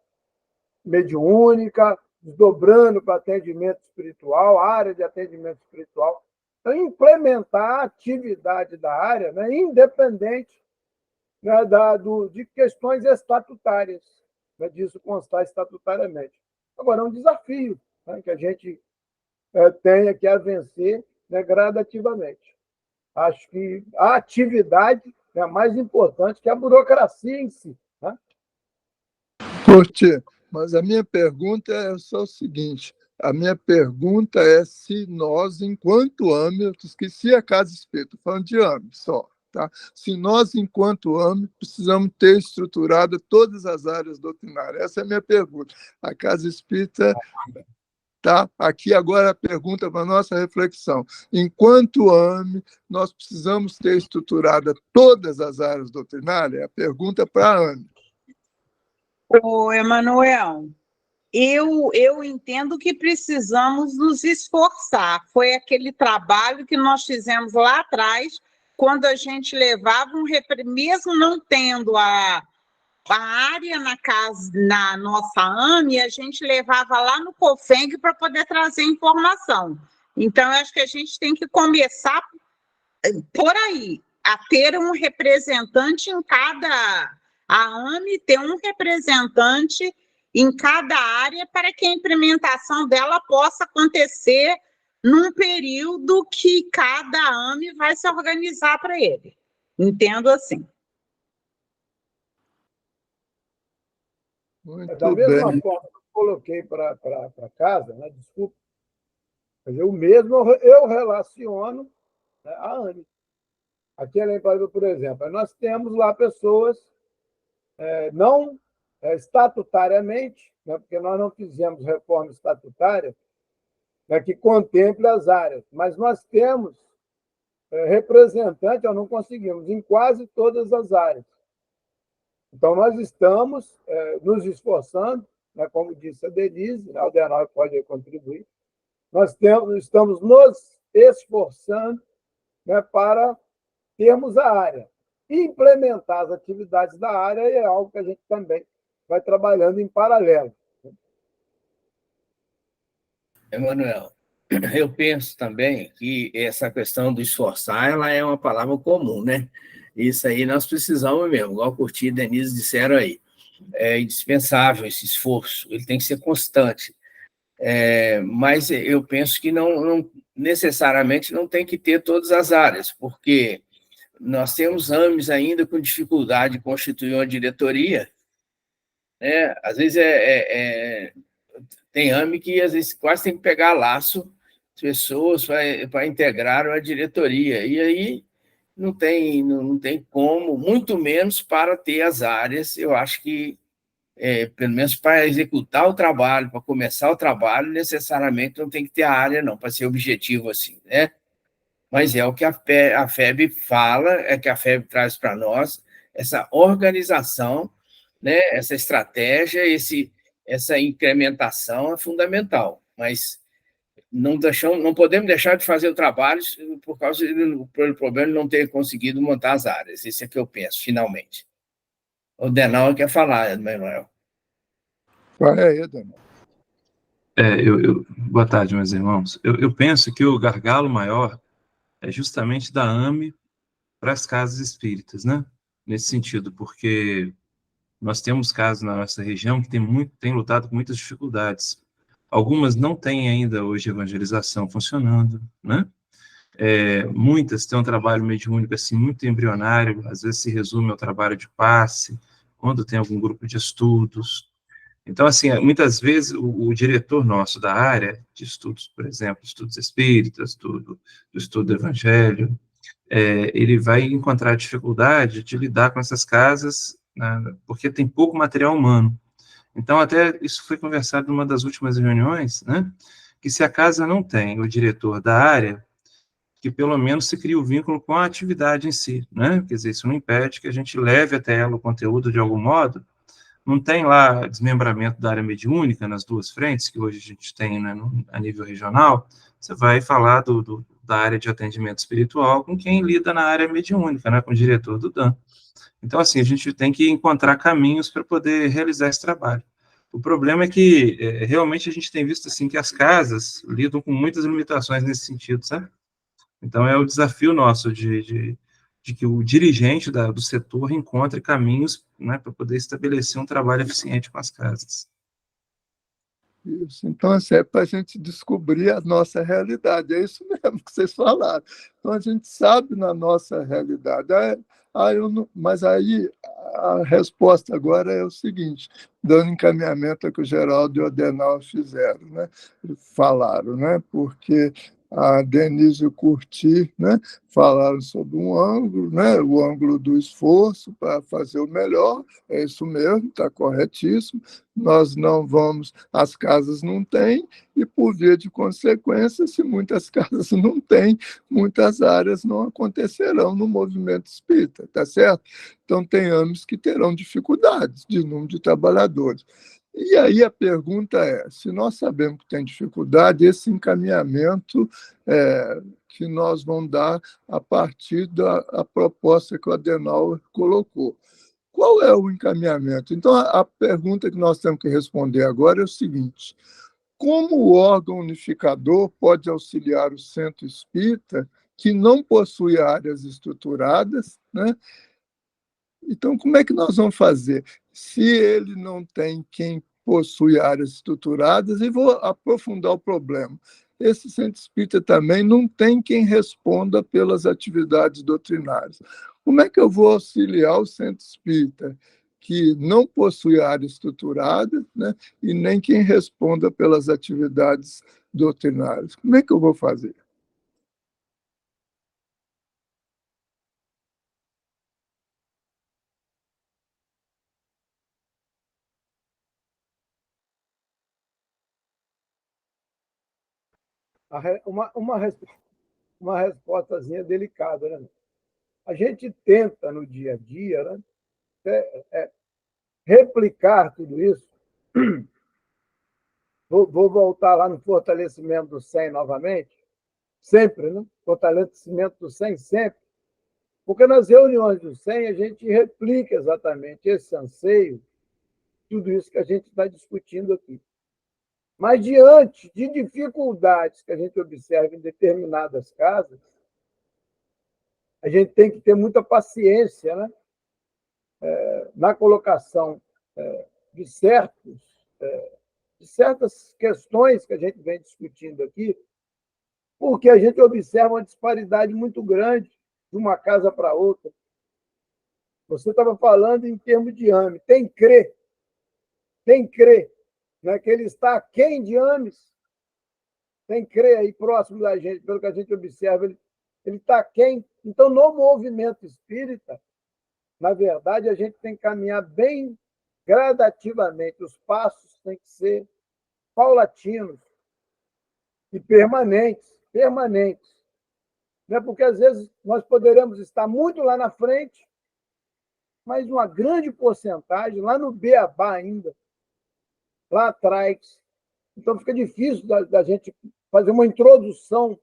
mediúnica, desdobrando para atendimento espiritual, área de atendimento espiritual. Então, implementar a atividade da área, né, independente, né, de questões estatutárias, né, disso constar estatutariamente. Agora, é um desafio, né, que a gente tenha que vencer, né, gradativamente. Acho que a atividade é mais importante que a burocracia em si. Né? Curtir, mas a minha pergunta é só o seguinte: a minha pergunta é se nós, enquanto AME, eu esqueci a Casa Espírita, falando de AME só, tá? Se nós, enquanto AME, precisamos ter estruturado todas as áreas doutrinárias. Essa é a minha pergunta. A Casa Espírita... Tá? Aqui agora a pergunta para a nossa reflexão. Enquanto AME, nós precisamos ter estruturada todas as áreas doutrinárias? A pergunta para a AME. Ô, Emanuel, eu entendo que precisamos nos esforçar. Foi aquele trabalho que nós fizemos lá atrás, quando a gente levava mesmo não tendo a área na nossa AME, a gente levava lá no COFENG para poder trazer informação. Então, eu acho que a gente tem que começar por aí, a ter um representante em cada... A AME ter um representante em cada área para que a implementação dela possa acontecer num período que cada AME vai se organizar para ele. Entendo assim. Da mesma forma que eu coloquei para casa, né, desculpa, mas eu mesmo eu relaciono, né, a AME. Aqui em Embaixada, por exemplo, nós temos lá pessoas não estatutariamente, né, porque nós não fizemos reforma estatutária, né, que contemple as áreas, mas nós temos representante, nós não conseguimos, em quase todas as áreas. Então, nós estamos nos esforçando, né, como disse a Denise, a Aldenor pode contribuir, estamos nos esforçando, né, para termos a área. Implementar as atividades da área é algo que a gente também vai trabalhando em paralelo. Emanuel, eu penso também que essa questão do esforçar, ela é uma palavra comum, né? Isso aí nós precisamos mesmo, igual a Curti e Denise disseram aí. É indispensável esse esforço, ele tem que ser constante. Mas eu penso que não necessariamente não tem que ter todas as áreas, porque nós temos AMEs ainda com dificuldade de constituir uma diretoria, né? Às vezes tem AME que às vezes quase tem que pegar laço pessoas para integrar uma diretoria, e aí não tem como, muito menos para ter as áreas. Eu acho que, pelo menos para executar o trabalho, para começar o trabalho, necessariamente não tem que ter a área, não, para ser objetivo assim, né? Mas é o que a FEB fala, é que a FEB traz para nós, essa organização, né, essa estratégia, essa incrementação é fundamental, mas não podemos deixar de fazer o trabalho por causa do problema de não ter conseguido montar as áreas. Isso é que eu penso, finalmente. O Denal quer falar, Manuel. Vai aí, Denal. Boa tarde, meus irmãos. Eu penso que o gargalo maior é justamente da AME para as casas espíritas, né? Nesse sentido, porque nós temos casos na nossa região que tem lutado com muitas dificuldades. Algumas não têm ainda hoje evangelização funcionando, né? Muitas têm um trabalho mediúnico assim, muito embrionário, às vezes se resume ao trabalho de passe, quando tem algum grupo de estudos. Então, assim, muitas vezes o diretor nosso da área de estudos, por exemplo, estudos espíritas, do estudo do evangelho, ele vai encontrar dificuldade de lidar com essas casas, né, porque tem pouco material humano. Então, até isso foi conversado numa das últimas reuniões, né, que se a casa não tem o diretor da área, que pelo menos se cria o vínculo com a atividade em si, né, quer dizer, isso não impede que a gente leve até ela o conteúdo de algum modo. Não tem lá desmembramento da área mediúnica nas duas frentes, que hoje a gente tem, né, a nível regional. Você vai falar da área de atendimento espiritual com quem lida na área mediúnica, né, com o diretor do DAM. Então, assim, a gente tem que encontrar caminhos para poder realizar esse trabalho. O problema é que, realmente, a gente tem visto, assim, que as casas lidam com muitas limitações nesse sentido, sabe? Então, é o desafio nosso de que o dirigente do setor encontre caminhos, né, para poder estabelecer um trabalho eficiente com as casas. Isso. Então, assim, é para a gente descobrir a nossa realidade. É isso mesmo que vocês falaram. Então, a gente sabe na nossa realidade. Mas aí a resposta agora é o seguinte, dando encaminhamento ao que o Geraldo e o Adenal fizeram, né? Falaram, né? Porque a Denise e o Curti, né, falaram sobre um ângulo, né, o ângulo do esforço para fazer o melhor, é isso mesmo, está corretíssimo. Nós não vamos, as casas não têm, e por via de consequência, se muitas casas não têm, muitas áreas não acontecerão no movimento espírita, tá certo? Então, tem AMEs que terão dificuldades de número de trabalhadores. E aí a pergunta é, se nós sabemos que tem dificuldade, esse encaminhamento que nós vamos dar a partir da proposta que o Adenauer colocou. Qual é o encaminhamento? Então, a pergunta que nós temos que responder agora é o seguinte, como o órgão unificador pode auxiliar o centro espírita que não possui áreas estruturadas, né? Então, como é que nós vamos fazer? Se ele não tem quem possui áreas estruturadas, e vou aprofundar o problema. Esse centro espírita também não tem quem responda pelas atividades doutrinárias. Como é que eu vou auxiliar o centro espírita que não possui área estruturada, né, e nem quem responda pelas atividades doutrinárias? Como é que eu vou fazer? Uma respostazinha delicada, né? A gente tenta, no dia a dia, né, replicar tudo isso. Vou voltar lá no fortalecimento do 100 novamente, sempre, né? Fortalecimento do 100 sempre, porque nas reuniões do 100 a gente replica exatamente esse anseio, tudo isso que a gente está discutindo aqui. Mas, diante de dificuldades que a gente observa em determinadas casas, a gente tem que ter muita paciência, né, na colocação de certas questões que a gente vem discutindo aqui, porque a gente observa uma disparidade muito grande de uma casa para outra. Você estava falando em termos de AME. Tem que crer, né, que ele está aquém de AMES. Tem que crer aí próximo da gente, pelo que a gente observa, ele está aquém. Então, no movimento espírita, na verdade, a gente tem que caminhar bem gradativamente. Os passos têm que ser paulatinos e permanentes. Né? Porque, às vezes, nós poderemos estar muito lá na frente, mas uma grande porcentagem lá no beabá ainda, lá atrás. Então, fica difícil da gente fazer uma introdução.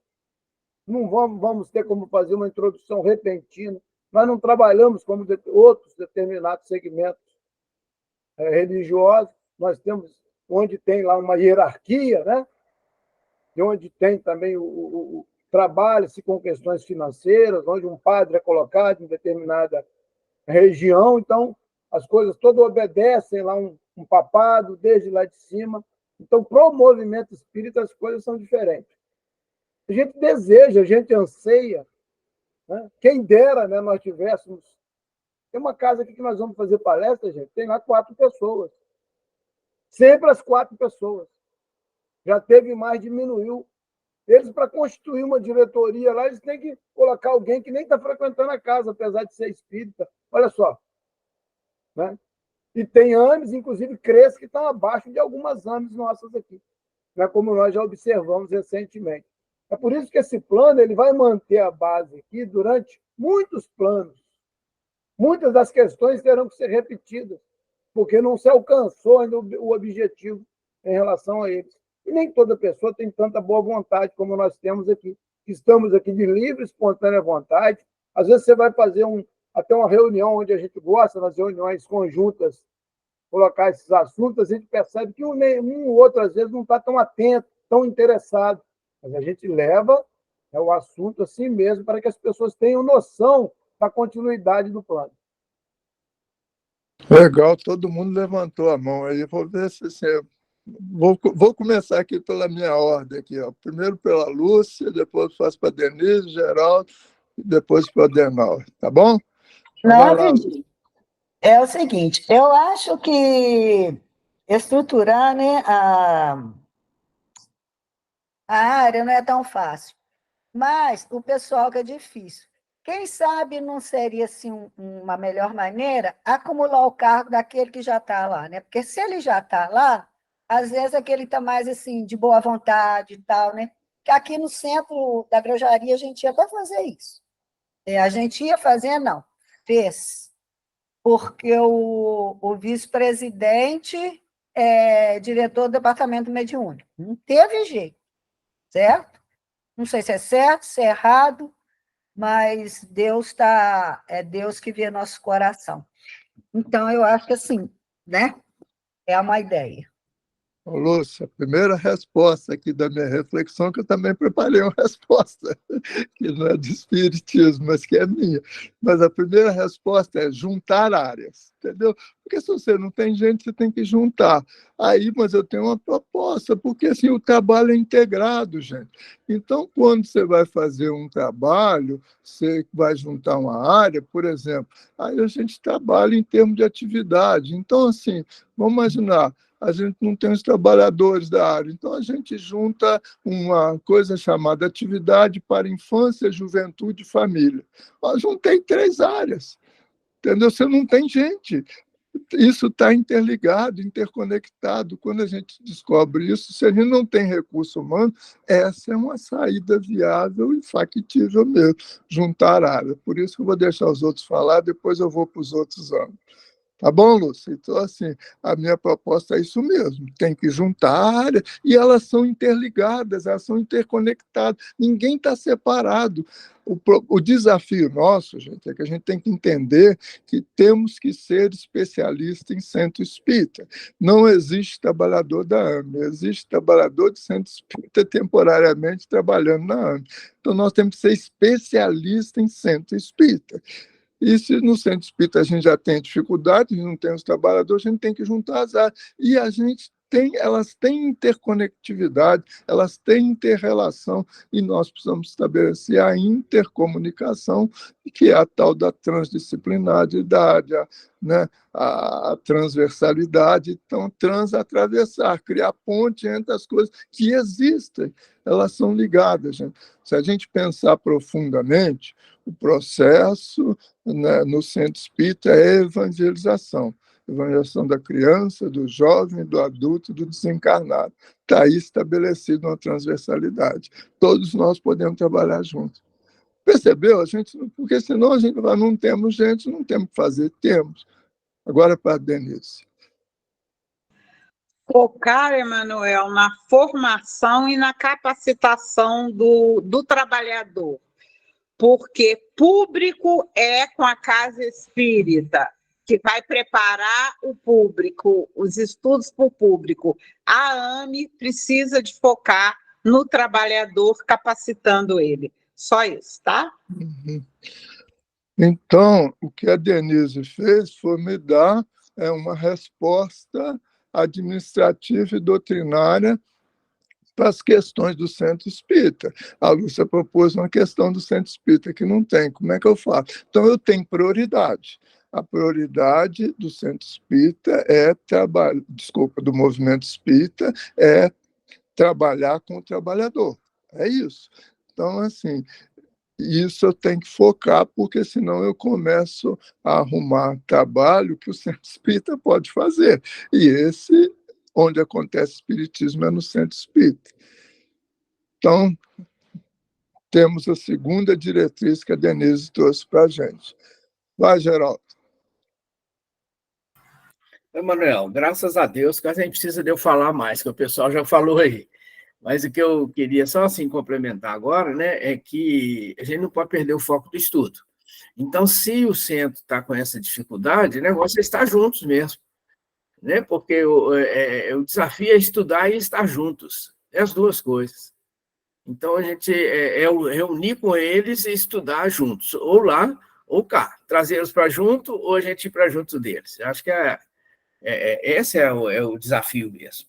Não vamos ter como fazer uma introdução repentina. Nós não trabalhamos como outros determinados segmentos religiosos. Nós temos onde tem lá uma hierarquia, né? E onde tem também trabalha-se com questões financeiras, onde um padre é colocado em determinada região. Então, as coisas todas obedecem lá um papado, desde lá de cima. Então, para o movimento espírita, as coisas são diferentes. A gente deseja, a gente anseia, né? Quem dera, né, nós tivéssemos. Tem uma casa aqui que nós vamos fazer palestra, gente, tem lá 4 pessoas. Sempre as 4 pessoas. Já teve mais, diminuiu. Eles, para constituir uma diretoria lá, eles têm que colocar alguém que nem está frequentando a casa, apesar de ser espírita. Olha só. Né? E tem AMES, inclusive CREs, que estão abaixo de algumas AMES nossas aqui, né? Como nós já observamos recentemente. É por isso que esse plano ele vai manter a base aqui durante muitos planos. Muitas das questões terão que ser repetidas, porque não se alcançou ainda o objetivo em relação a eles. E nem toda pessoa tem tanta boa vontade como nós temos aqui. Estamos aqui de livre, espontânea vontade. Às vezes você vai fazer até uma reunião onde a gente gosta, nas reuniões conjuntas, colocar esses assuntos, a gente percebe que um ou outro, às vezes, não está tão atento, tão interessado. Mas a gente leva o assunto assim mesmo, para que as pessoas tenham noção da continuidade do plano. Legal, todo mundo levantou a mão aí. Vou ver se vou começar aqui pela minha ordem aqui, ó. Primeiro pela Lúcia, depois faço para Denise, Geraldo, e depois para o Adenauer, tá bom? Não, é o seguinte, eu acho que estruturar, né, a área não é tão fácil, mas o pessoal que é difícil. Quem sabe não seria assim, uma melhor maneira acumular o cargo daquele que já está lá, né? Porque se ele já está lá, às vezes aquele está mais assim, de boa vontade e tal, né? Que aqui no centro da Grojaria a gente ia até fazer isso. A gente ia fazer, não, fez. Porque o vice-presidente é diretor do departamento mediúnico. Não teve jeito, certo? Não sei se é certo, se é errado, mas é Deus que vê nosso coração. Então, eu acho que assim, né? É uma ideia. Ô, Lúcia, a primeira resposta aqui da minha reflexão, que eu também preparei uma resposta, que não é do espiritismo, mas que é minha. Mas a primeira resposta é juntar áreas, entendeu? Porque se você não tem gente, você tem que juntar. Aí, mas eu tenho uma proposta, porque assim, o trabalho é integrado, gente. Então, quando você vai fazer um trabalho, você vai juntar uma área, por exemplo, aí a gente trabalha em termos de atividade. Então, assim, vamos imaginar, a gente não tem os trabalhadores da área. Então, a gente junta uma coisa chamada atividade para infância, juventude e família. Eu juntei 3 áreas, entendeu? Você não tem gente. Isso está interligado, interconectado. Quando a gente descobre isso, se a gente não tem recurso humano, essa é uma saída viável e factível mesmo, juntar áreas. Por isso que eu vou deixar os outros falar, depois eu vou para os outros âmbitos. Tá bom, Lúcia? Então, assim, a minha proposta é isso mesmo. Tem que juntar áreas e elas são interligadas, elas são interconectadas. Ninguém está separado. O desafio nosso, gente, é que a gente tem que entender que temos que ser especialistas em centro espírita. Não existe trabalhador da AME, existe trabalhador de centro espírita temporariamente trabalhando na AME. Então, nós temos que ser especialistas em centro espírita. E se no centro espírita a gente já tem dificuldade, não tem os trabalhadores, a gente tem que juntar as áreas. E a gente tem, elas têm interconectividade, elas têm interrelação, e nós precisamos estabelecer a intercomunicação, que é a tal da transdisciplinaridade, né, a transversalidade. Então, transatravessar, criar ponte entre as coisas que existem, elas são ligadas. Gente. Se a gente pensar profundamente, o processo, né, no centro espírita é evangelização. Evangelização da criança, do jovem, do adulto e do desencarnado. Está aí estabelecido uma transversalidade. Todos nós podemos trabalhar juntos. Percebeu? A gente, porque senão a gente não temos gente, não temos o que fazer. Temos. Agora para a Denise. Focar, Emanuel, na formação e na capacitação do trabalhador, porque público é com a casa espírita, que vai preparar o público, os estudos para o público. A AME precisa de focar no trabalhador, capacitando ele. Só isso, tá? Uhum. Então, o que a Denise fez foi me dar uma resposta administrativa e doutrinária para as questões do centro espírita. A Lúcia propôs uma questão do centro espírita que não tem. Como é que eu faço? Então, eu tenho prioridade. A prioridade do centro espírita é trabalhar, desculpa, do movimento espírita é trabalhar com o trabalhador. É isso. Então, assim, isso eu tenho que focar, porque senão eu começo a arrumar trabalho que o centro espírita pode fazer. E esse, onde acontece espiritismo, é no centro espírita. Então, temos a segunda diretriz que a Denise trouxe para a gente. Vai, Geraldo. Emanuel, graças a Deus que a gente precisa de eu falar mais, que o pessoal já falou aí. Mas o que eu queria só assim complementar agora, né, é que a gente não pode perder o foco do estudo. Então, se o centro está com essa dificuldade, o negócio é estar juntos mesmo, né? Porque o desafio é estudar e estar juntos, é as duas coisas. Então, a gente reunir com eles e estudar juntos, ou lá ou cá, trazê-los para junto ou a gente ir para junto deles. Eu acho que esse é o desafio mesmo.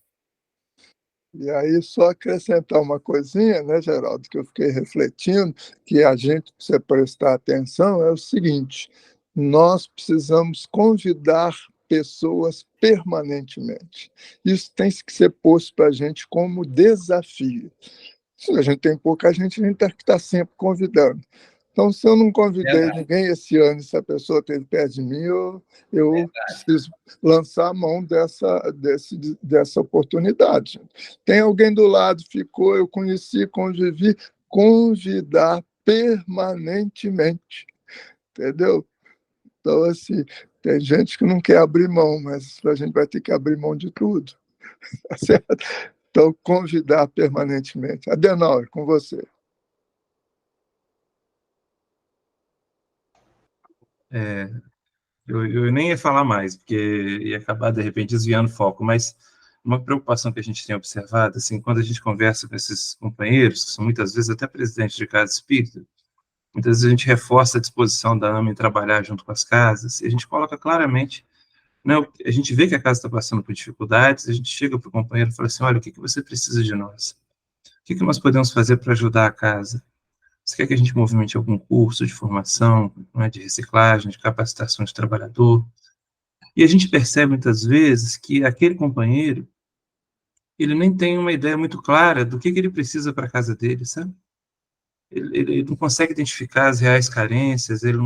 E aí, só acrescentar uma coisinha, né, Geraldo, que eu fiquei refletindo, que a gente precisa prestar atenção, é o seguinte: nós precisamos convidar pessoas permanentemente. Isso tem que ser posto para a gente como desafio. Se a gente tem pouca gente, a gente tem que estar sempre convidando. Então, se eu não convidei ninguém esse ano, se a pessoa esteve perto de mim, eu preciso lançar a mão dessa oportunidade. Tem alguém do lado, ficou, eu conheci, convivi, convidar permanentemente, entendeu? Então, assim, tem gente que não quer abrir mão, mas a gente vai ter que abrir mão de tudo, tá certo? Então, convidar permanentemente. Adenauer, com você. Eu nem ia falar mais, porque ia acabar, de repente, desviando o foco, mas uma preocupação que a gente tem observado, assim, quando a gente conversa com esses companheiros, que são muitas vezes até presidentes de casa espírita, muitas vezes a gente reforça a disposição da AMA em trabalhar junto com as casas, e a gente coloca claramente, né, a gente vê que a casa está passando por dificuldades, a gente chega para o companheiro e fala assim, olha, o que você precisa de nós? O que nós podemos fazer para ajudar a casa? Você quer que a gente movimente algum curso de formação, né, de reciclagem, de capacitação de trabalhador? E a gente percebe muitas vezes que aquele companheiro, ele nem tem uma ideia muito clara do que ele precisa para a casa dele, sabe? Ele não consegue identificar as reais carências, ele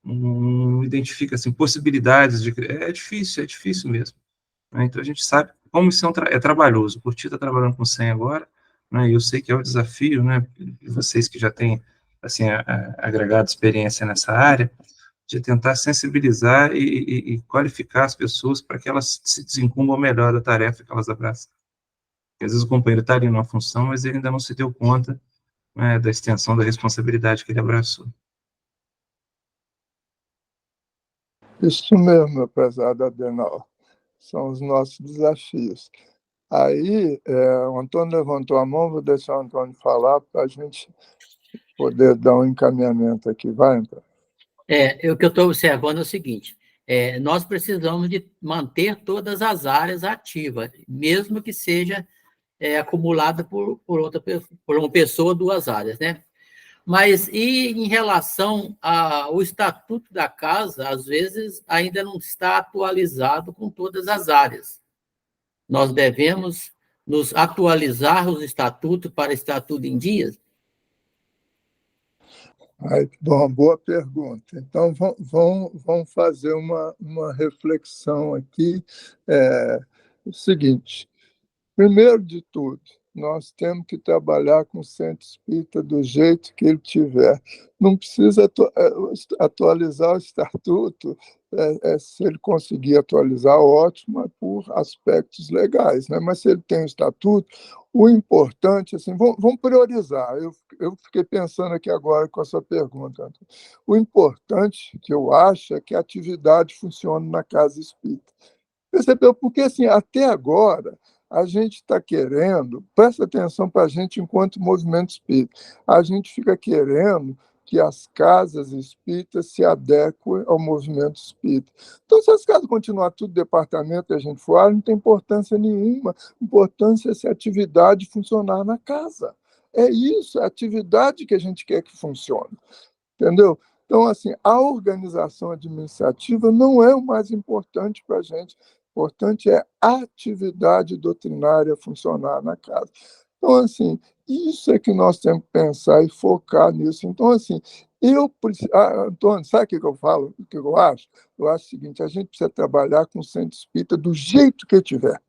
não identifica assim, possibilidades de... É difícil mesmo. Né? Então a gente sabe como isso é trabalhoso. O Curti está trabalhando com 100 agora, né? E eu sei que é um desafio, né? Vocês que já têm assim, agregado experiência nessa área, de tentar sensibilizar e qualificar as pessoas para que elas se desincumbam melhor da tarefa que elas abraçam. Porque, às vezes o companheiro está ali numa função, mas ele ainda não se deu conta, né, da extensão da responsabilidade que ele abraçou. Isso mesmo, meu prezado Adenal. São os nossos desafios. Aí, o Antônio levantou a mão, vou deixar o Antônio falar para a gente poder dar um encaminhamento aqui. Vai, Antônio. O que eu estou observando é o seguinte, nós precisamos de manter todas as áreas ativas, mesmo que seja acumulada por uma pessoa, 2 áreas, né? Mas, e em relação ao estatuto da casa, às vezes ainda não está atualizado com todas as áreas. Nós devemos nos atualizar os estatutos para estar tudo em dias? Bom, boa pergunta. Então, vamos fazer uma reflexão aqui. O seguinte, primeiro de tudo, nós temos que trabalhar com o centro espírita do jeito que ele tiver. Não precisa atualizar o estatuto, se ele conseguir atualizar, ótimo, é por aspectos legais, né? Mas se ele tem o estatuto, o importante, assim, vamos priorizar. Eu fiquei pensando aqui agora com a sua pergunta. O importante, que eu acho, é que a atividade funcione na casa espírita. Percebeu? Porque, assim, até agora, a gente está querendo, presta atenção para a gente enquanto movimento espírita, a gente fica querendo que as casas espíritas se adequem ao movimento espírita. Então, se as casas continuarem tudo departamento e a gente for, não tem importância nenhuma. A importância é se a atividade funcionar na casa. É isso, é a atividade que a gente quer que funcione. Entendeu? Então, assim, a organização administrativa não é o mais importante para a gente. O importante é a atividade doutrinária funcionar na casa. Então, assim, isso é que nós temos que pensar e focar nisso. Então, assim, Antônio, sabe o que eu falo? O que eu acho? Eu acho o seguinte, a gente precisa trabalhar com o centro espírita do jeito que tiver.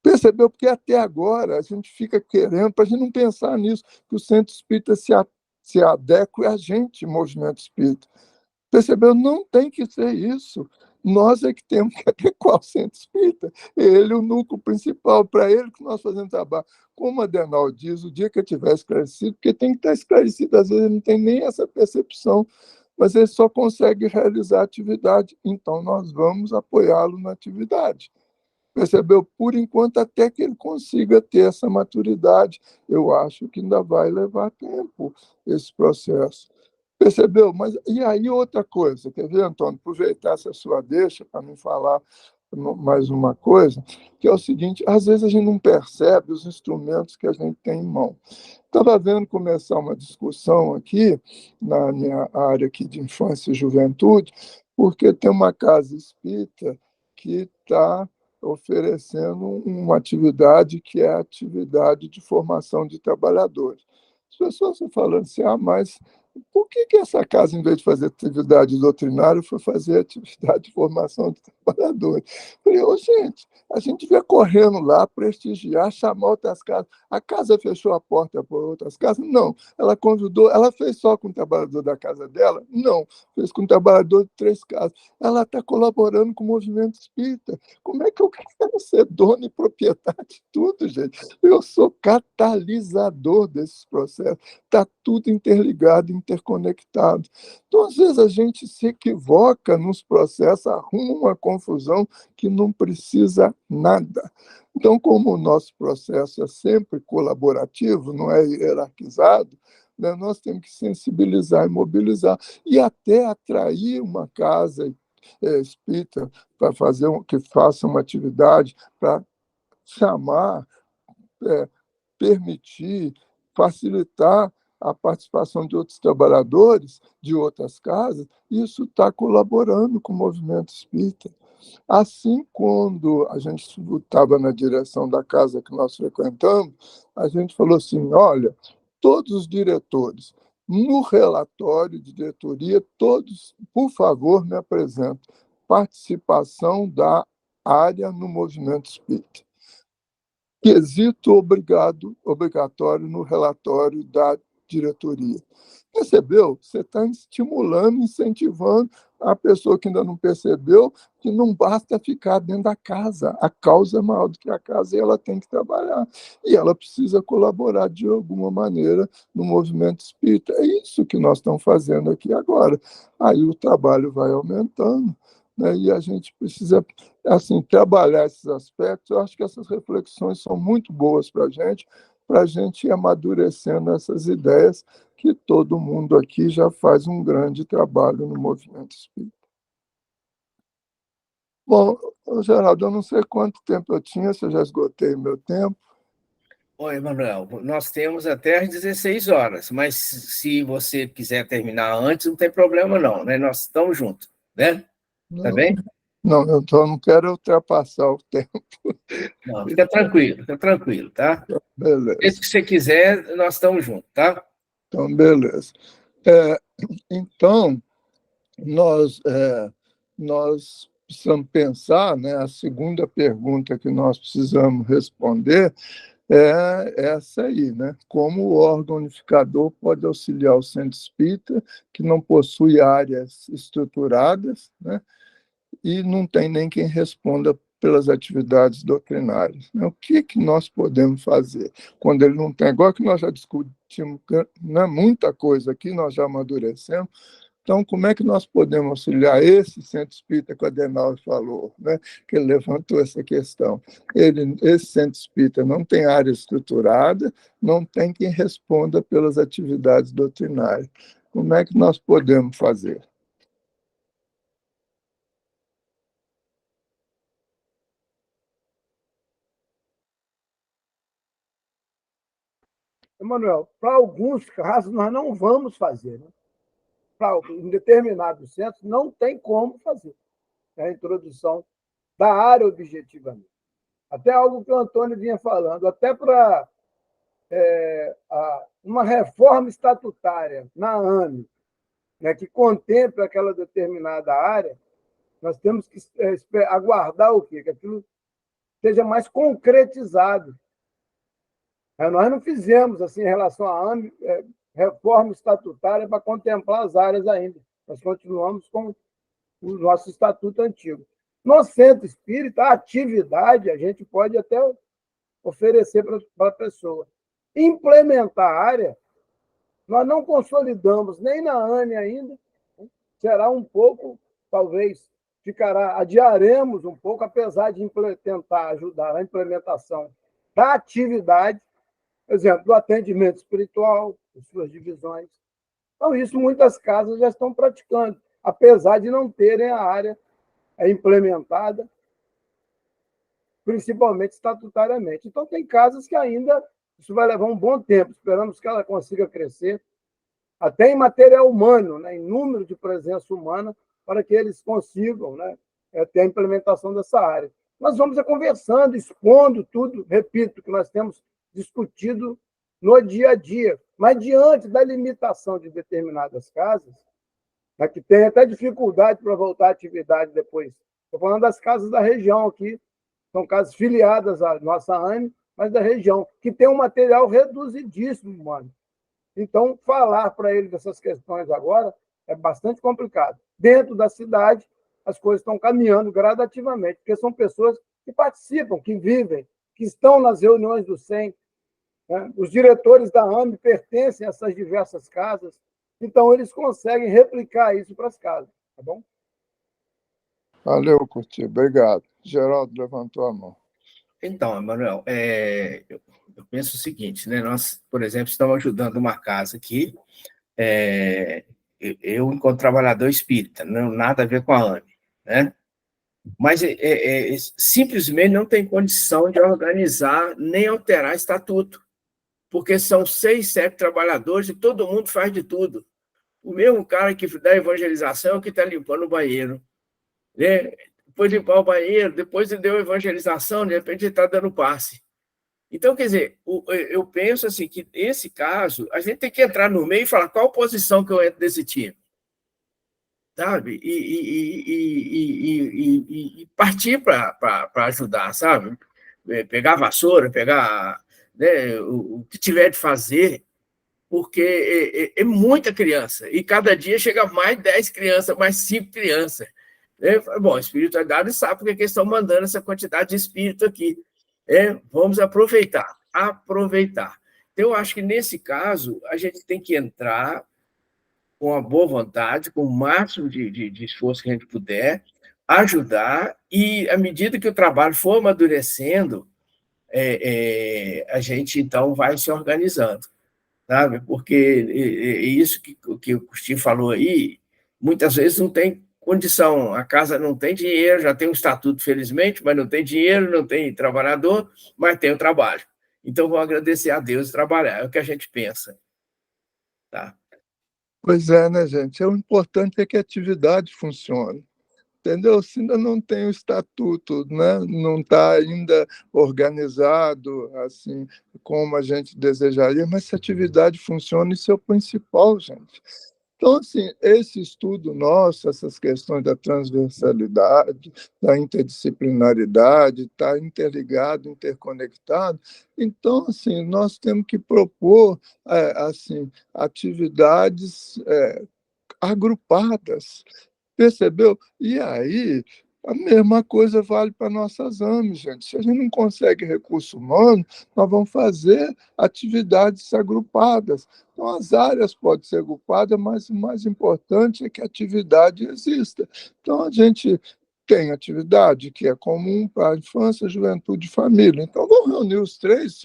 Percebeu? Porque até agora a gente fica querendo, para a gente não pensar nisso, que o centro espírita se adeque a gente, movimento espírita. Percebeu? Não tem que ser isso. Nós é que temos que adequar o centro espírita. Ele é o núcleo principal, para ele que nós fazemos trabalho. Como a Adenal diz, o dia que eu tiver esclarecido, porque tem que estar esclarecido, às vezes ele não tem nem essa percepção, mas ele só consegue realizar a atividade. Então, nós vamos apoiá-lo na atividade. Percebeu? Por enquanto, até que ele consiga ter essa maturidade. Eu acho que ainda vai levar tempo esse processo. Percebeu? Mas e aí outra coisa, quer ver, Antônio? Aproveitar essa sua deixa para me falar mais uma coisa, que é o seguinte, às vezes a gente não percebe os instrumentos que a gente tem em mão. Estava vendo começar uma discussão aqui, na minha área aqui de infância e juventude, porque tem uma casa espírita que está oferecendo uma atividade que é a atividade de formação de trabalhadores. As pessoas estão falando assim, mas por que essa casa, em vez de fazer atividade doutrinária, foi fazer atividade de formação de trabalhadores? Eu falei, gente, a gente vai correndo lá, prestigiar, chamar outras casas. A casa fechou a porta para outras casas? Não. Ela convidou, ela fez só com o trabalhador da casa dela? Não. Fez com o trabalhador de 3 casas. Ela está colaborando com o movimento espírita. Como é que eu quero ser dono e proprietário de tudo, gente? Eu sou catalisador desses processos. Está tudo interligado em interconectado. Então, às vezes, a gente se equivoca nos processos, arruma uma confusão que não precisa nada. Então, como o nosso processo é sempre colaborativo, não é hierarquizado, né, nós temos que sensibilizar e mobilizar, e até atrair uma casa espírita para fazer que faça uma atividade, para chamar, permitir, facilitar a participação de outros trabalhadores de outras casas, isso está colaborando com o movimento espírita. Assim, quando a gente estava na direção da casa que nós frequentamos, a gente falou assim, olha, todos os diretores, no relatório de diretoria, todos, por favor, me apresentem participação da área no movimento espírita. Quesito obrigatório no relatório da diretoria. Percebeu? Você está estimulando, incentivando a pessoa que ainda não percebeu que não basta ficar dentro da casa. A causa é maior do que a casa e ela tem que trabalhar. E ela precisa colaborar de alguma maneira no movimento espírita. É isso que nós estamos fazendo aqui agora. Aí o trabalho vai aumentando, né? E a gente precisa assim, trabalhar esses aspectos. Eu acho que essas reflexões são muito boas para a gente ir amadurecendo essas ideias que todo mundo aqui já faz um grande trabalho no movimento espírita. Bom, Geraldo, eu não sei quanto tempo eu tinha, se eu já esgotei meu tempo. Oi, Manuel, nós temos até às 16 horas, mas se você quiser terminar antes, não tem problema não, né? Nós estamos juntos, né? Tá bem? Não, eu não quero ultrapassar o tempo. Não, fica tranquilo, tá? Beleza. Se você quiser, nós estamos juntos, tá? Então, beleza. Então, nós precisamos pensar, né, a segunda pergunta que nós precisamos responder é essa aí, né? Como o órgão unificador pode auxiliar o centro espírita, que não possui áreas estruturadas, né? E não tem nem quem responda pelas atividades doutrinárias. O que nós podemos fazer quando ele não tem? Igual que nós já discutimos, né, muita coisa aqui, nós já amadurecemos. Então, como é que nós podemos auxiliar esse centro espírita que o Adenauer falou, né, que ele levantou essa questão? Esse centro espírita não tem área estruturada, não tem quem responda pelas atividades doutrinárias. Como é que nós podemos fazer? Emanuel, para alguns casos nós não vamos fazer, né? Em determinados centros não tem como fazer a introdução da área objetivamente. Até algo que o Antônio vinha falando, até para uma reforma estatutária na AME, né, que contemple aquela determinada área, nós temos que aguardar o quê? Que aquilo seja mais concretizado. Nós não fizemos, assim, em relação à AME, reforma estatutária para contemplar as áreas ainda. Nós continuamos com o nosso estatuto antigo. No centro espírita, a atividade a gente pode até oferecer para a pessoa. Implementar a área, nós não consolidamos nem na ANE ainda, será um pouco, talvez, adiaremos um pouco, apesar de tentar ajudar na implementação da atividade, por exemplo, do atendimento espiritual, as suas divisões. Então, isso muitas casas já estão praticando, apesar de não terem a área implementada, principalmente estatutariamente. Então, tem casas que ainda isso vai levar um bom tempo, esperamos que ela consiga crescer, até em material humano, né, em número de presença humana, para que eles consigam, né, ter a implementação dessa área. Nós vamos conversando, expondo tudo, repito, que nós temos discutido no dia a dia, mas diante da limitação de determinadas casas, né, que tem até dificuldade para voltar à atividade depois. Estou falando das casas da região aqui, são casas filiadas à nossa ANE, mas da região, que tem um material reduzidíssimo, mano. Então, falar para eles dessas questões agora é bastante complicado. Dentro da cidade, as coisas estão caminhando gradativamente, porque são pessoas que participam, que vivem, que estão nas reuniões do SEM. Né? Os diretores da AME pertencem a essas diversas casas. Então, eles conseguem replicar isso para as casas, tá bom? Valeu, Curti. Obrigado. Geraldo levantou a mão. Então, Emanuel, eu penso o seguinte, né? Nós, por exemplo, estamos ajudando uma casa aqui, eu, enquanto trabalhador espírita, não nada a ver com a AME, né? Mas simplesmente não tem condição de organizar nem alterar estatuto, porque são 6, 7 trabalhadores e todo mundo faz de tudo. O mesmo cara que dá evangelização é o que está limpando o banheiro, né? Depois de limpar o banheiro, depois de deu evangelização, de repente ele está dando passe. Então, quer dizer, eu penso assim que, nesse caso, a gente tem que entrar no meio e falar qual posição que eu entro desse time, sabe? E partir para ajudar, sabe? Pegar a vassoura, pegar, né, o que tiver de fazer, porque é muita criança, e cada dia chega mais 10 crianças, mais 5 crianças. Bom, a espiritualidade sabe porque eles estão mandando essa quantidade de espírito aqui. Vamos aproveitar. Então, eu acho que, nesse caso, a gente tem que entrar com a boa vontade, com o máximo de esforço que a gente puder, ajudar, e, à medida que o trabalho for amadurecendo, a gente, então, vai se organizando, sabe? Porque isso que o Cristinho falou aí, muitas vezes não tem condição, a casa não tem dinheiro, já tem um estatuto, felizmente, mas não tem dinheiro, não tem trabalhador, mas tem o trabalho. Então, vou agradecer a Deus e trabalhar, é o que a gente pensa. Tá? Pois é, né, gente? O importante é que a atividade funcione. Entendeu? Se ainda não tem o estatuto, né? Não está ainda organizado assim como a gente desejaria, mas se a atividade funciona, isso é o principal, gente. Então, assim, esse estudo nosso, essas questões da transversalidade, da interdisciplinaridade, está interligado, interconectado. Então, assim, nós temos que propor assim, atividades agrupadas. Percebeu? E aí, a mesma coisa vale para nossas AMEs, gente. Se a gente não consegue recurso humano, nós vamos fazer atividades agrupadas. Então, as áreas podem ser agrupadas, mas o mais importante é que a atividade exista. Então, a gente tem atividade que é comum para a infância, juventude e família. Então, vamos reunir os três.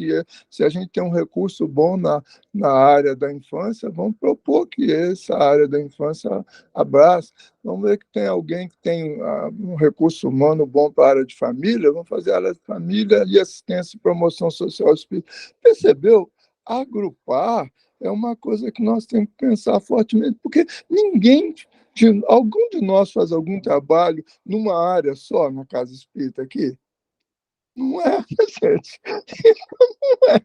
Se a gente tem um recurso bom na área da infância, vamos propor que essa área da infância abrace. Vamos ver que tem alguém que tem um recurso humano bom para a área de família, vamos fazer a área de família e assistência e promoção social espírita. Percebeu? Agrupar é uma coisa que nós temos que pensar fortemente, porque algum de nós faz algum trabalho numa área só, na casa espírita aqui? Não é, gente. Não é.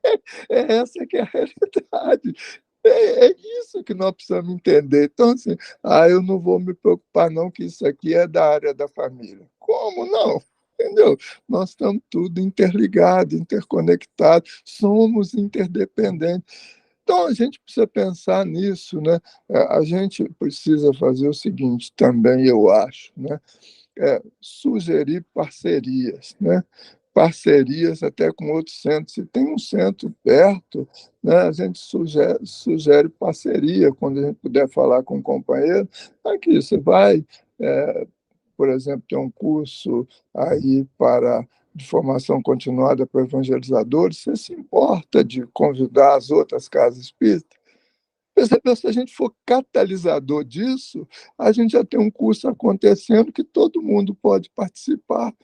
Essa que é a realidade. É isso que nós precisamos entender. Então, assim, eu não vou me preocupar, não, que isso aqui é da área da família. Como não? Entendeu? Nós estamos tudo interligados, interconectados, somos interdependentes. Então, a gente precisa pensar nisso, né? A gente precisa fazer o seguinte também, eu acho, né? Sugerir parcerias, né? Parcerias até com outros centros. Se tem um centro perto, né, a gente sugere parceria, quando a gente puder falar com um companheiro. Aqui, você vai, por exemplo, ter um curso aí de formação continuada para evangelizadores, você se importa de convidar as outras casas espíritas? Percebeu? Se a gente for catalisador disso, a gente já tem um curso acontecendo que todo mundo pode participar.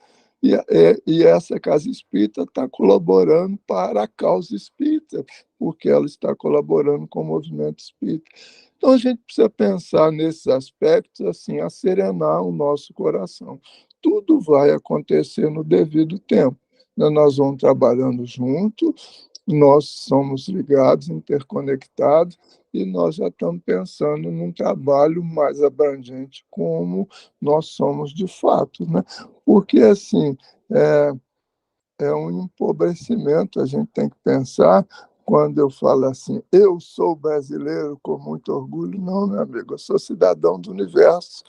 E essa casa espírita está colaborando para a causa espírita, porque ela está colaborando com o movimento espírita. Então, a gente precisa pensar nesses aspectos, assim, a serenar o nosso coração. Tudo vai acontecer no devido tempo. Nós vamos trabalhando juntos, nós somos ligados, interconectados, e nós já estamos pensando num trabalho mais abrangente, como nós somos de fato, né? Porque, assim, é um empobrecimento, a gente tem que pensar, quando eu falo assim, eu sou brasileiro com muito orgulho, não, meu amigo, eu sou cidadão do universo.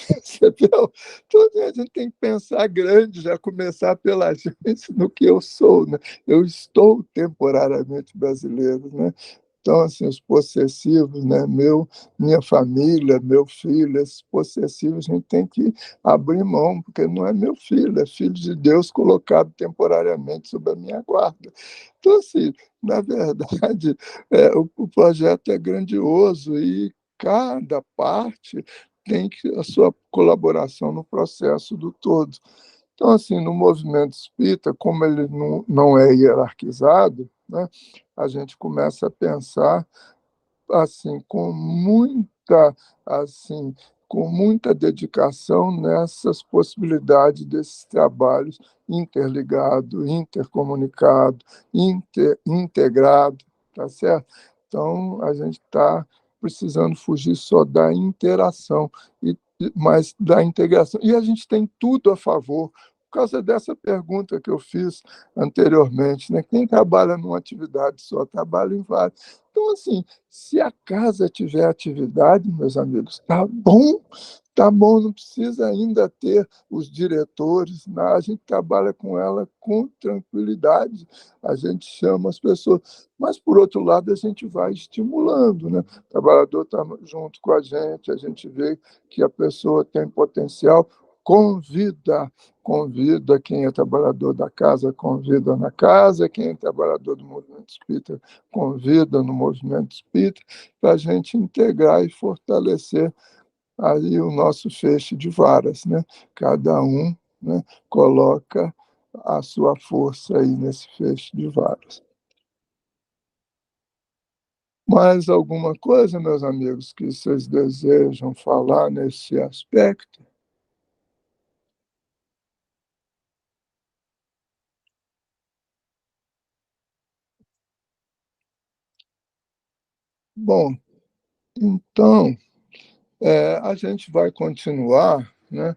Entendeu? Então, a gente tem que pensar grande, já começar pela gente no que eu sou, né? Eu estou temporariamente brasileiro, né? Então, assim, os possessivos, né? Minha família, meu filho, esses possessivos, a gente tem que abrir mão, porque não é meu filho, é filho de Deus colocado temporariamente sob a minha guarda. Então, assim, na verdade, o projeto é grandioso e cada parte tem a sua colaboração no processo do todo. Então, assim, no movimento espírita, como ele não é hierarquizado, né, a gente começa a pensar assim assim com muita dedicação nessas possibilidades desses trabalhos interligado, intercomunicado, integrado, tá certo? Então a gente está precisando fugir só da interação mas da integração, e a gente tem tudo a favor por causa dessa pergunta que eu fiz anteriormente, né? Quem trabalha numa atividade só trabalha em várias. Então, assim, se a casa tiver atividade, meus amigos, tá bom, não precisa ainda ter os diretores, né? A gente trabalha com ela com tranquilidade, a gente chama as pessoas, mas, por outro lado, a gente vai estimulando, né? O trabalhador está junto com a gente vê que a pessoa tem potencial, convida quem é trabalhador da casa, convida na casa, quem é trabalhador do movimento espírita, convida no movimento espírita, para a gente integrar e fortalecer aí o nosso feixe de varas, né? Cada um, né, coloca a sua força aí nesse feixe de varas. Mais alguma coisa, meus amigos, que vocês desejam falar nesse aspecto? Bom, então, a gente vai continuar, né,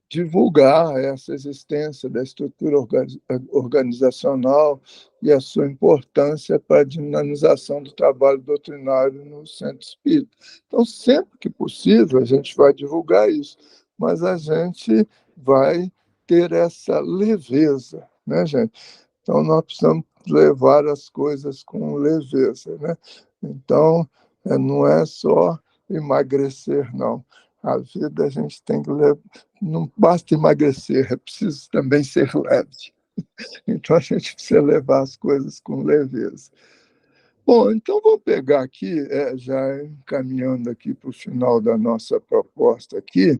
divulgar essa existência da estrutura organizacional e a sua importância para a dinamização do trabalho doutrinário no centro espírita. Então, sempre que possível, a gente vai divulgar isso, mas a gente vai ter essa leveza, né, gente? Então, nós precisamos levar as coisas com leveza, né? Então, não é só emagrecer, não. A vida a gente tem que levar, não basta emagrecer, é preciso também ser leve. Então, a gente precisa levar as coisas com leveza. Bom, então vou pegar aqui, já encaminhando aqui para o final da nossa proposta aqui,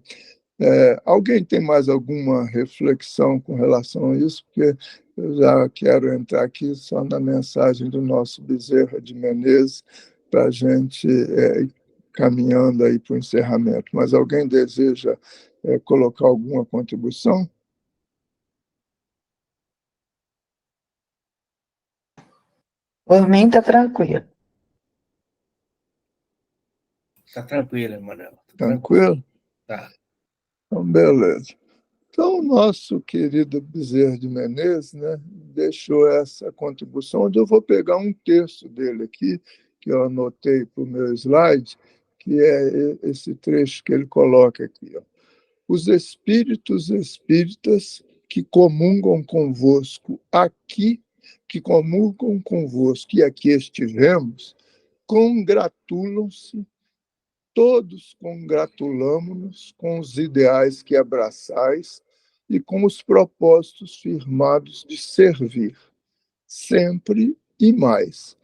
alguém tem mais alguma reflexão com relação a isso? Porque eu já quero entrar aqui só na mensagem do nosso Bezerra de Menezes, para a gente ir caminhando aí para o encerramento. Mas alguém deseja colocar alguma contribuição? Por mim, está tranquilo. Está tranquilo, Manuel. Tranquilo? Tá. Então, beleza. Então, o nosso querido Bezerra de Menezes, né, deixou essa contribuição, onde eu vou pegar um texto dele aqui, que eu anotei para o meu slide, que é esse trecho que ele coloca aqui. Ó. Os espíritos espíritas que comungam convosco aqui, que comungam convosco e aqui estivemos, congratulam-se, todos congratulamo-nos com os ideais que abraçais e com os propósitos firmados de servir, sempre e mais,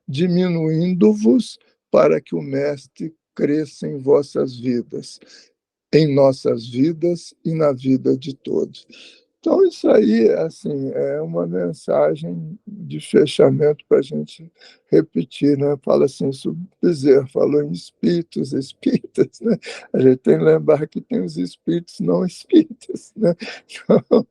diminuindo-vos para que o Mestre cresça em vossas vidas, em nossas vidas e na vida de todos. Então, isso aí, assim, é uma mensagem de fechamento para a gente repetir, né? Fala assim, o Bezerra falou em espíritos, espíritas, né? A gente tem que lembrar que tem os espíritos não espíritas, né? Então,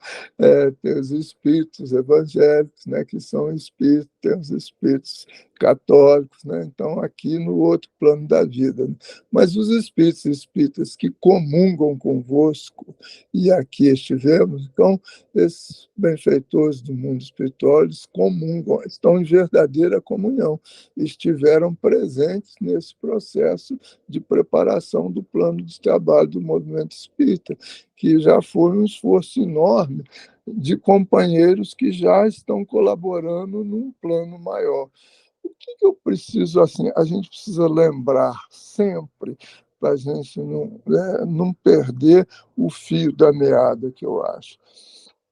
tem os espíritos evangélicos, né? Que são espíritos, tem os espíritos católicos, né? Então, aqui no outro plano da vida. Né? Mas os espíritos e espíritas que comungam convosco, e aqui estivemos, então, esses benfeitores do mundo espiritual, eles comungam, estão em verdadeira comunhão, estiveram presentes nesse processo de preparação do plano de trabalho do movimento espírita, que já foi um esforço enorme de companheiros que já estão colaborando num plano maior. O que eu preciso, assim, a gente precisa lembrar sempre, para a gente não perder o fio da meada, que eu acho.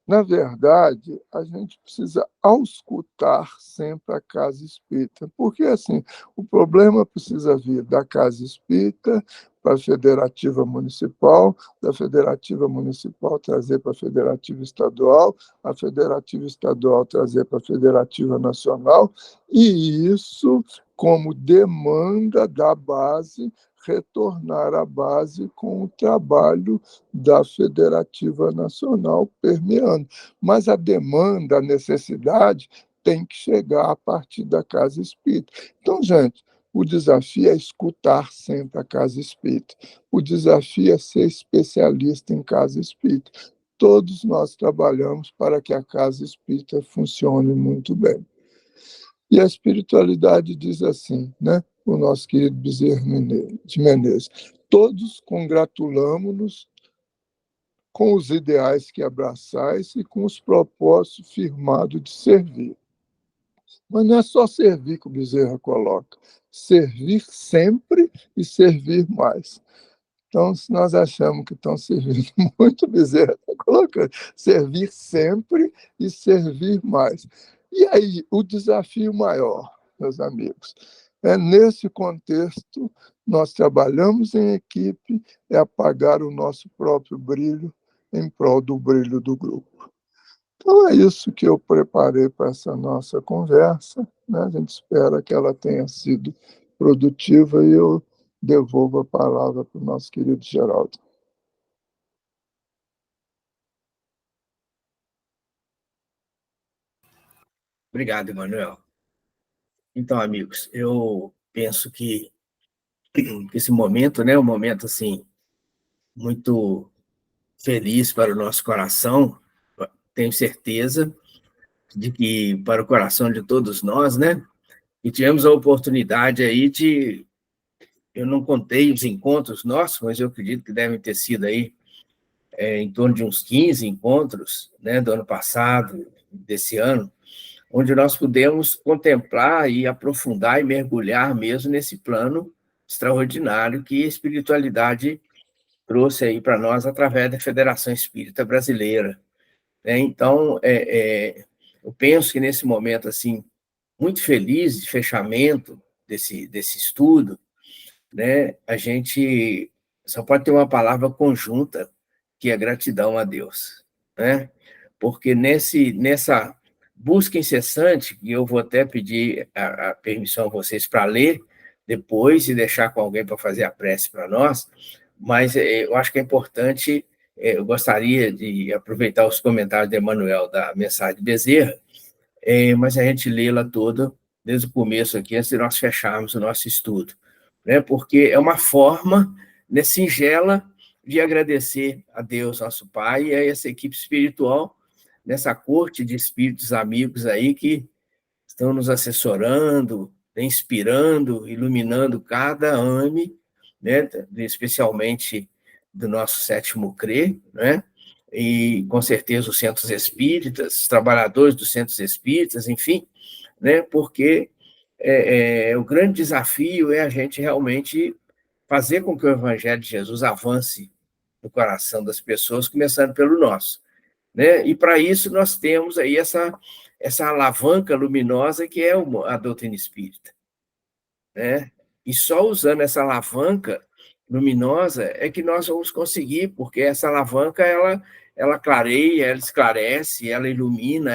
Na verdade, a gente precisa auscultar sempre a casa espírita, porque assim, o problema precisa vir da casa espírita para a federativa municipal, da federativa municipal trazer para a federativa estadual, a federativa estadual trazer para a federativa nacional, e isso, como demanda da base, retornar à base com o trabalho da Federativa Nacional permeando. Mas a demanda, a necessidade tem que chegar a partir da Casa Espírita. Então, gente, o desafio é escutar sempre a Casa Espírita. O desafio é ser especialista em Casa Espírita. Todos nós trabalhamos para que a Casa Espírita funcione muito bem. E a espiritualidade diz assim, né? O nosso querido Bezerra de Menezes, todos congratulamo-nos com os ideais que abraçais e com os propósitos firmados de servir. Mas não é só servir que o Bezerra coloca, servir sempre e servir mais. Então, se nós achamos que estão servindo muito, Bezerra está colocando, servir sempre e servir mais. E aí, o desafio maior, meus amigos, é nesse contexto, nós trabalhamos em equipe, é apagar o nosso próprio brilho em prol do brilho do grupo. Então, é isso que eu preparei para essa nossa conversa, né? A gente espera que ela tenha sido produtiva e eu devolvo a palavra para o nosso querido Geraldo. Obrigado, Emanuel. Então, amigos, eu penso que esse momento, né, um momento assim muito feliz para o nosso coração, tenho certeza de que para o coração de todos nós, né? E tivemos a oportunidade aí de, eu não contei os encontros nossos, mas eu acredito que devem ter sido aí em torno de uns 15 encontros, né, do ano passado, desse ano, onde nós pudemos contemplar e aprofundar e mergulhar mesmo nesse plano extraordinário que a espiritualidade trouxe aí para nós através da Federação Espírita Brasileira. Então, eu penso que nesse momento assim muito feliz de fechamento desse estudo, né, a gente só pode ter uma palavra conjunta, que é gratidão a Deus, né? Porque nessa busca incessante, e eu vou até pedir a permissão a vocês para ler depois e deixar com alguém para fazer a prece para nós, mas eu acho que é importante, eu gostaria de aproveitar os comentários de Emanuel da mensagem de Bezerra, mas a gente lê-la toda desde o começo aqui, antes de nós fecharmos o nosso estudo, né? Porque é uma forma, né, singela de agradecer a Deus, nosso Pai, e a essa equipe espiritual, nessa corte de espíritos amigos aí que estão nos assessorando, inspirando, iluminando cada AME, né, especialmente do nosso sétimo CRE, né? E com certeza os centros espíritas, os trabalhadores dos centros espíritas, enfim, né? Porque o grande desafio é a gente realmente fazer com que o Evangelho de Jesus avance no coração das pessoas, começando pelo nosso, né? E para isso nós temos aí essa alavanca luminosa que é a doutrina espírita, né? E só usando essa alavanca luminosa é que nós vamos conseguir, porque essa alavanca ela clareia, ela esclarece, ela ilumina,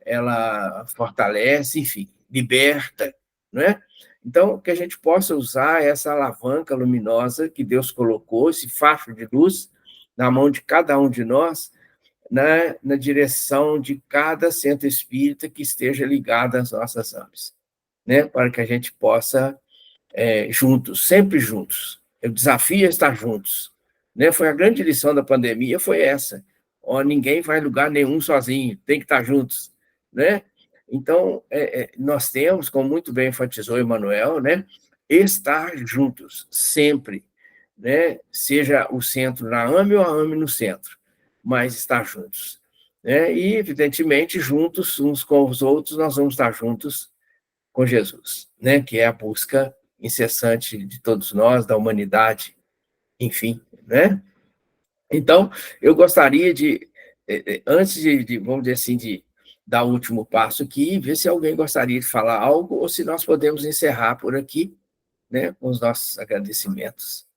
ela fortalece, enfim, liberta, né? Então, que a gente possa usar essa alavanca luminosa que Deus colocou, esse facho de luz, na mão de cada um de nós, na direção de cada centro espírita que esteja ligado às nossas AMEs, né, para que a gente possa, juntos, sempre juntos. O desafio é estar juntos, né? Foi a grande lição da pandemia, foi essa. Ó, ninguém vai a lugar nenhum sozinho, tem que estar juntos, né? Então, nós temos, como muito bem enfatizou Emanuel, né, estar juntos, sempre, né? Seja o centro na AME ou a AME no centro, mas estar juntos, né? E, evidentemente, juntos, uns com os outros, nós vamos estar juntos com Jesus, né? Que é a busca incessante de todos nós, da humanidade, enfim, né? Então, eu gostaria de, antes vamos dizer assim, de dar o último passo aqui, ver se alguém gostaria de falar algo ou se nós podemos encerrar por aqui, né, com os nossos agradecimentos.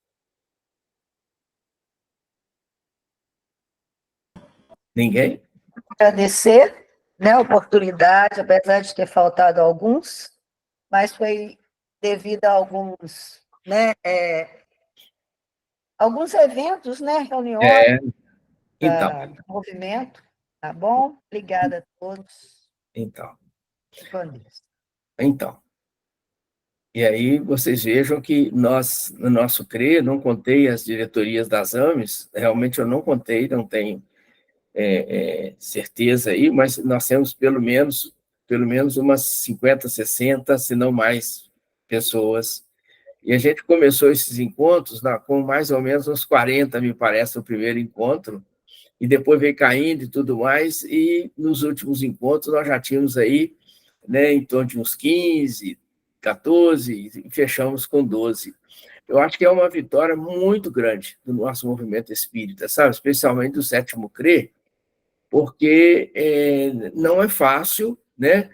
Ninguém? Agradecer, né, a oportunidade, apesar de ter faltado alguns, mas foi devido a alguns, né, alguns eventos, né, reuniões Então, do movimento, tá bom? Obrigada a todos. então, Com Deus. então. E aí vocês vejam que nós, no nosso CRE, não contei as diretorias das AMES, realmente eu não contei, não tenho certeza aí, mas nós temos pelo menos umas 50, 60, se não mais, pessoas. E a gente começou esses encontros com mais ou menos uns 40, me parece, o primeiro encontro, e depois veio caindo e tudo mais, e nos últimos encontros nós já tínhamos aí, né, em torno de uns 15, 14, e fechamos com 12. Eu acho que é uma vitória muito grande do nosso movimento espírita, sabe? Especialmente do Sétimo CRE, porque não é fácil, né,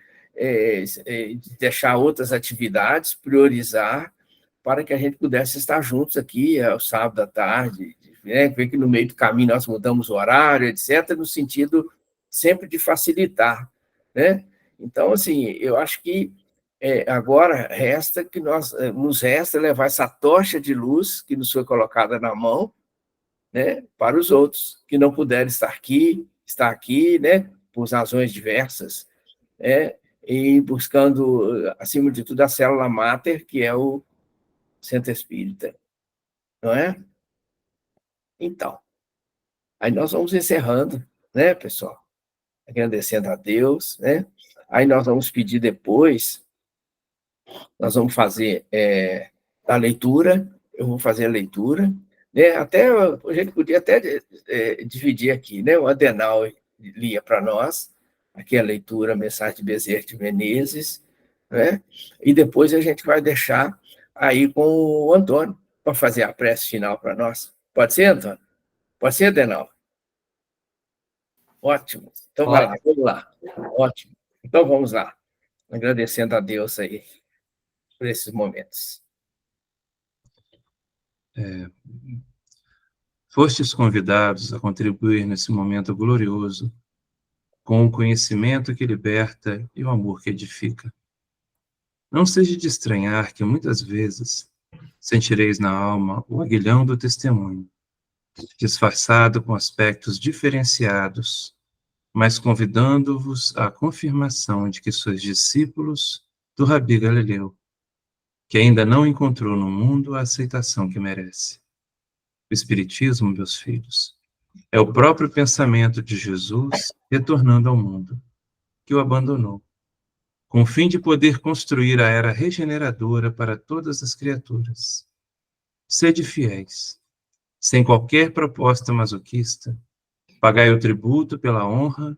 deixar outras atividades, priorizar, para que a gente pudesse estar juntos aqui ao sábado à tarde, né, ver que no meio do caminho nós mudamos o horário, etc., no sentido sempre de facilitar, né? Então, assim, eu acho que agora nos resta levar essa tocha de luz que nos foi colocada na mão, né, para os outros que não puderem estar aqui, né, por razões diversas, e buscando, acima de tudo, a célula máter, que é o Centro Espírita, não é? Então, aí nós vamos encerrando, né, pessoal? Agradecendo a Deus, né? Aí nós vamos pedir depois, nós vamos fazer a leitura, eu vou fazer a leitura, né? Até a gente podia até dividir aqui, né? O Adenauer lia para nós, aqui a leitura, a mensagem de Bezerra de Menezes, né? E depois a gente vai deixar aí com o Antônio para fazer a prece final para nós. Pode ser, Antônio? Pode ser, Adenauer? Ótimo. Então vai lá, vamos lá. Ótimo. Então vamos lá. Agradecendo a Deus aí por esses momentos. Fostes convidados a contribuir nesse momento glorioso com o conhecimento que liberta e o amor que edifica. Não seja de estranhar que muitas vezes sentireis na alma o aguilhão do testemunho, disfarçado com aspectos diferenciados, mas convidando-vos à confirmação de que sois discípulos do Rabi Galileu, que ainda não encontrou no mundo a aceitação que merece. O Espiritismo, meus filhos, é o próprio pensamento de Jesus retornando ao mundo, que o abandonou, com o fim de poder construir a era regeneradora para todas as criaturas. Sede fiéis, sem qualquer proposta masoquista, pagai o tributo pela honra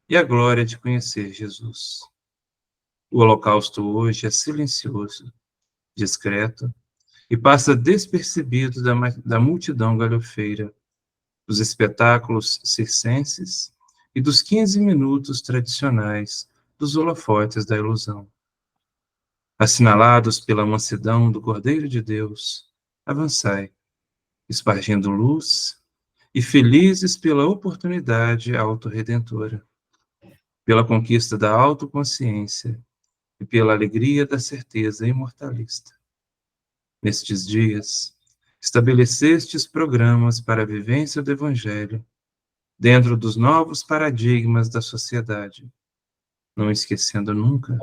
e a glória de conhecer Jesus. O holocausto hoje é silencioso, discreto, e passa despercebido da multidão galhofeira, dos espetáculos circenses e dos 15 minutos tradicionais dos holofotes da ilusão. Assinalados pela mansidão do Cordeiro de Deus, avançai, espargindo luz e felizes pela oportunidade autorredentora, pela conquista da autoconsciência e pela alegria da certeza imortalista. Nestes dias, estabelecestes programas para a vivência do Evangelho dentro dos novos paradigmas da sociedade, não esquecendo nunca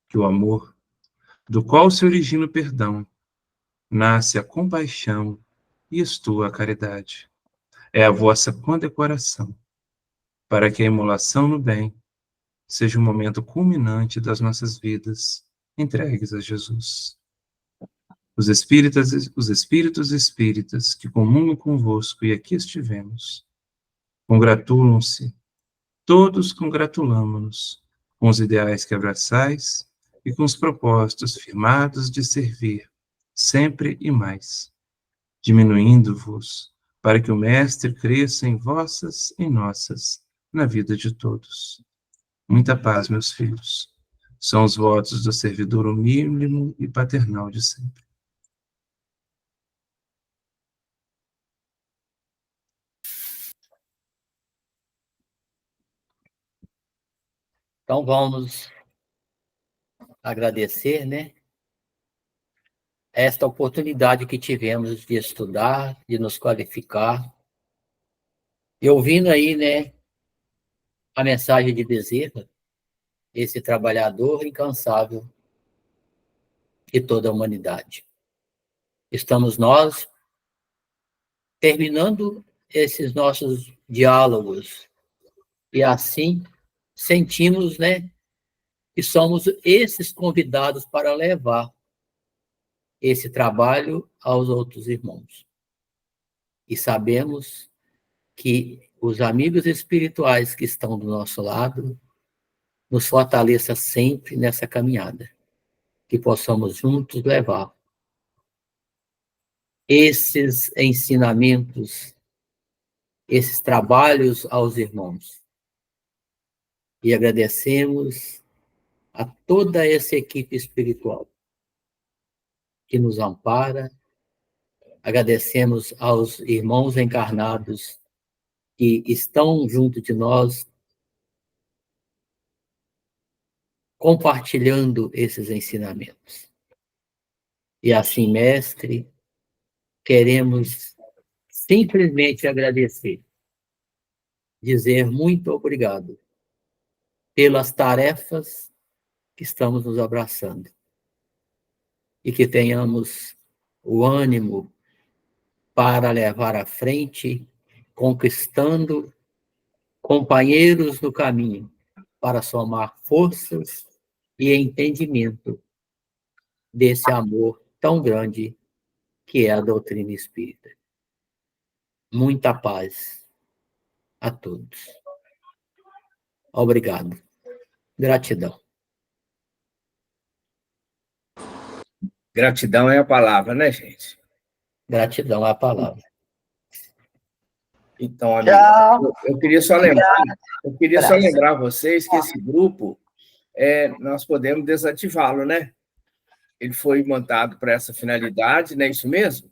que o amor do qual se origina o perdão, nasce a compaixão e estua a caridade. É a vossa condecoração, para que a imolação no bem seja o momento culminante das nossas vidas entregues a Jesus. Os espíritos espíritas que comungam convosco e aqui estivemos, congratulam-se, todos congratulamo-nos com os ideais que abraçais e com os propósitos firmados de servir, sempre e mais, diminuindo-vos, para que o Mestre cresça em vossas e nossas, na vida de todos. Muita paz, meus filhos. São os votos do servidor humílimo e paternal de sempre. Então, vamos agradecer, né, esta oportunidade que tivemos de estudar, de nos qualificar, e ouvindo aí, né, a mensagem de Bezerra, esse trabalhador incansável de toda a humanidade. Estamos nós terminando esses nossos diálogos, e assim sentimos, né, que somos esses convidados para levar esse trabalho aos outros irmãos. E sabemos que os amigos espirituais que estão do nosso lado nos fortaleçam sempre nessa caminhada, que possamos juntos levar esses ensinamentos, esses trabalhos aos irmãos. E agradecemos a toda essa equipe espiritual que nos ampara. Agradecemos aos irmãos encarnados que estão junto de nós, compartilhando esses ensinamentos. E assim, mestre, queremos simplesmente agradecer, dizer muito obrigado pelas tarefas que estamos nos abraçando, e que tenhamos o ânimo para levar à frente, conquistando companheiros no caminho, para somar forças e entendimento desse amor tão grande que é a doutrina espírita. Muita paz a todos. Obrigado. Gratidão. Gratidão é a palavra, né, gente? Gratidão é a palavra. Então, amigo, eu queria só lembrar vocês que esse grupo, nós podemos desativá-lo, né? Ele foi montado para essa finalidade, não é isso mesmo?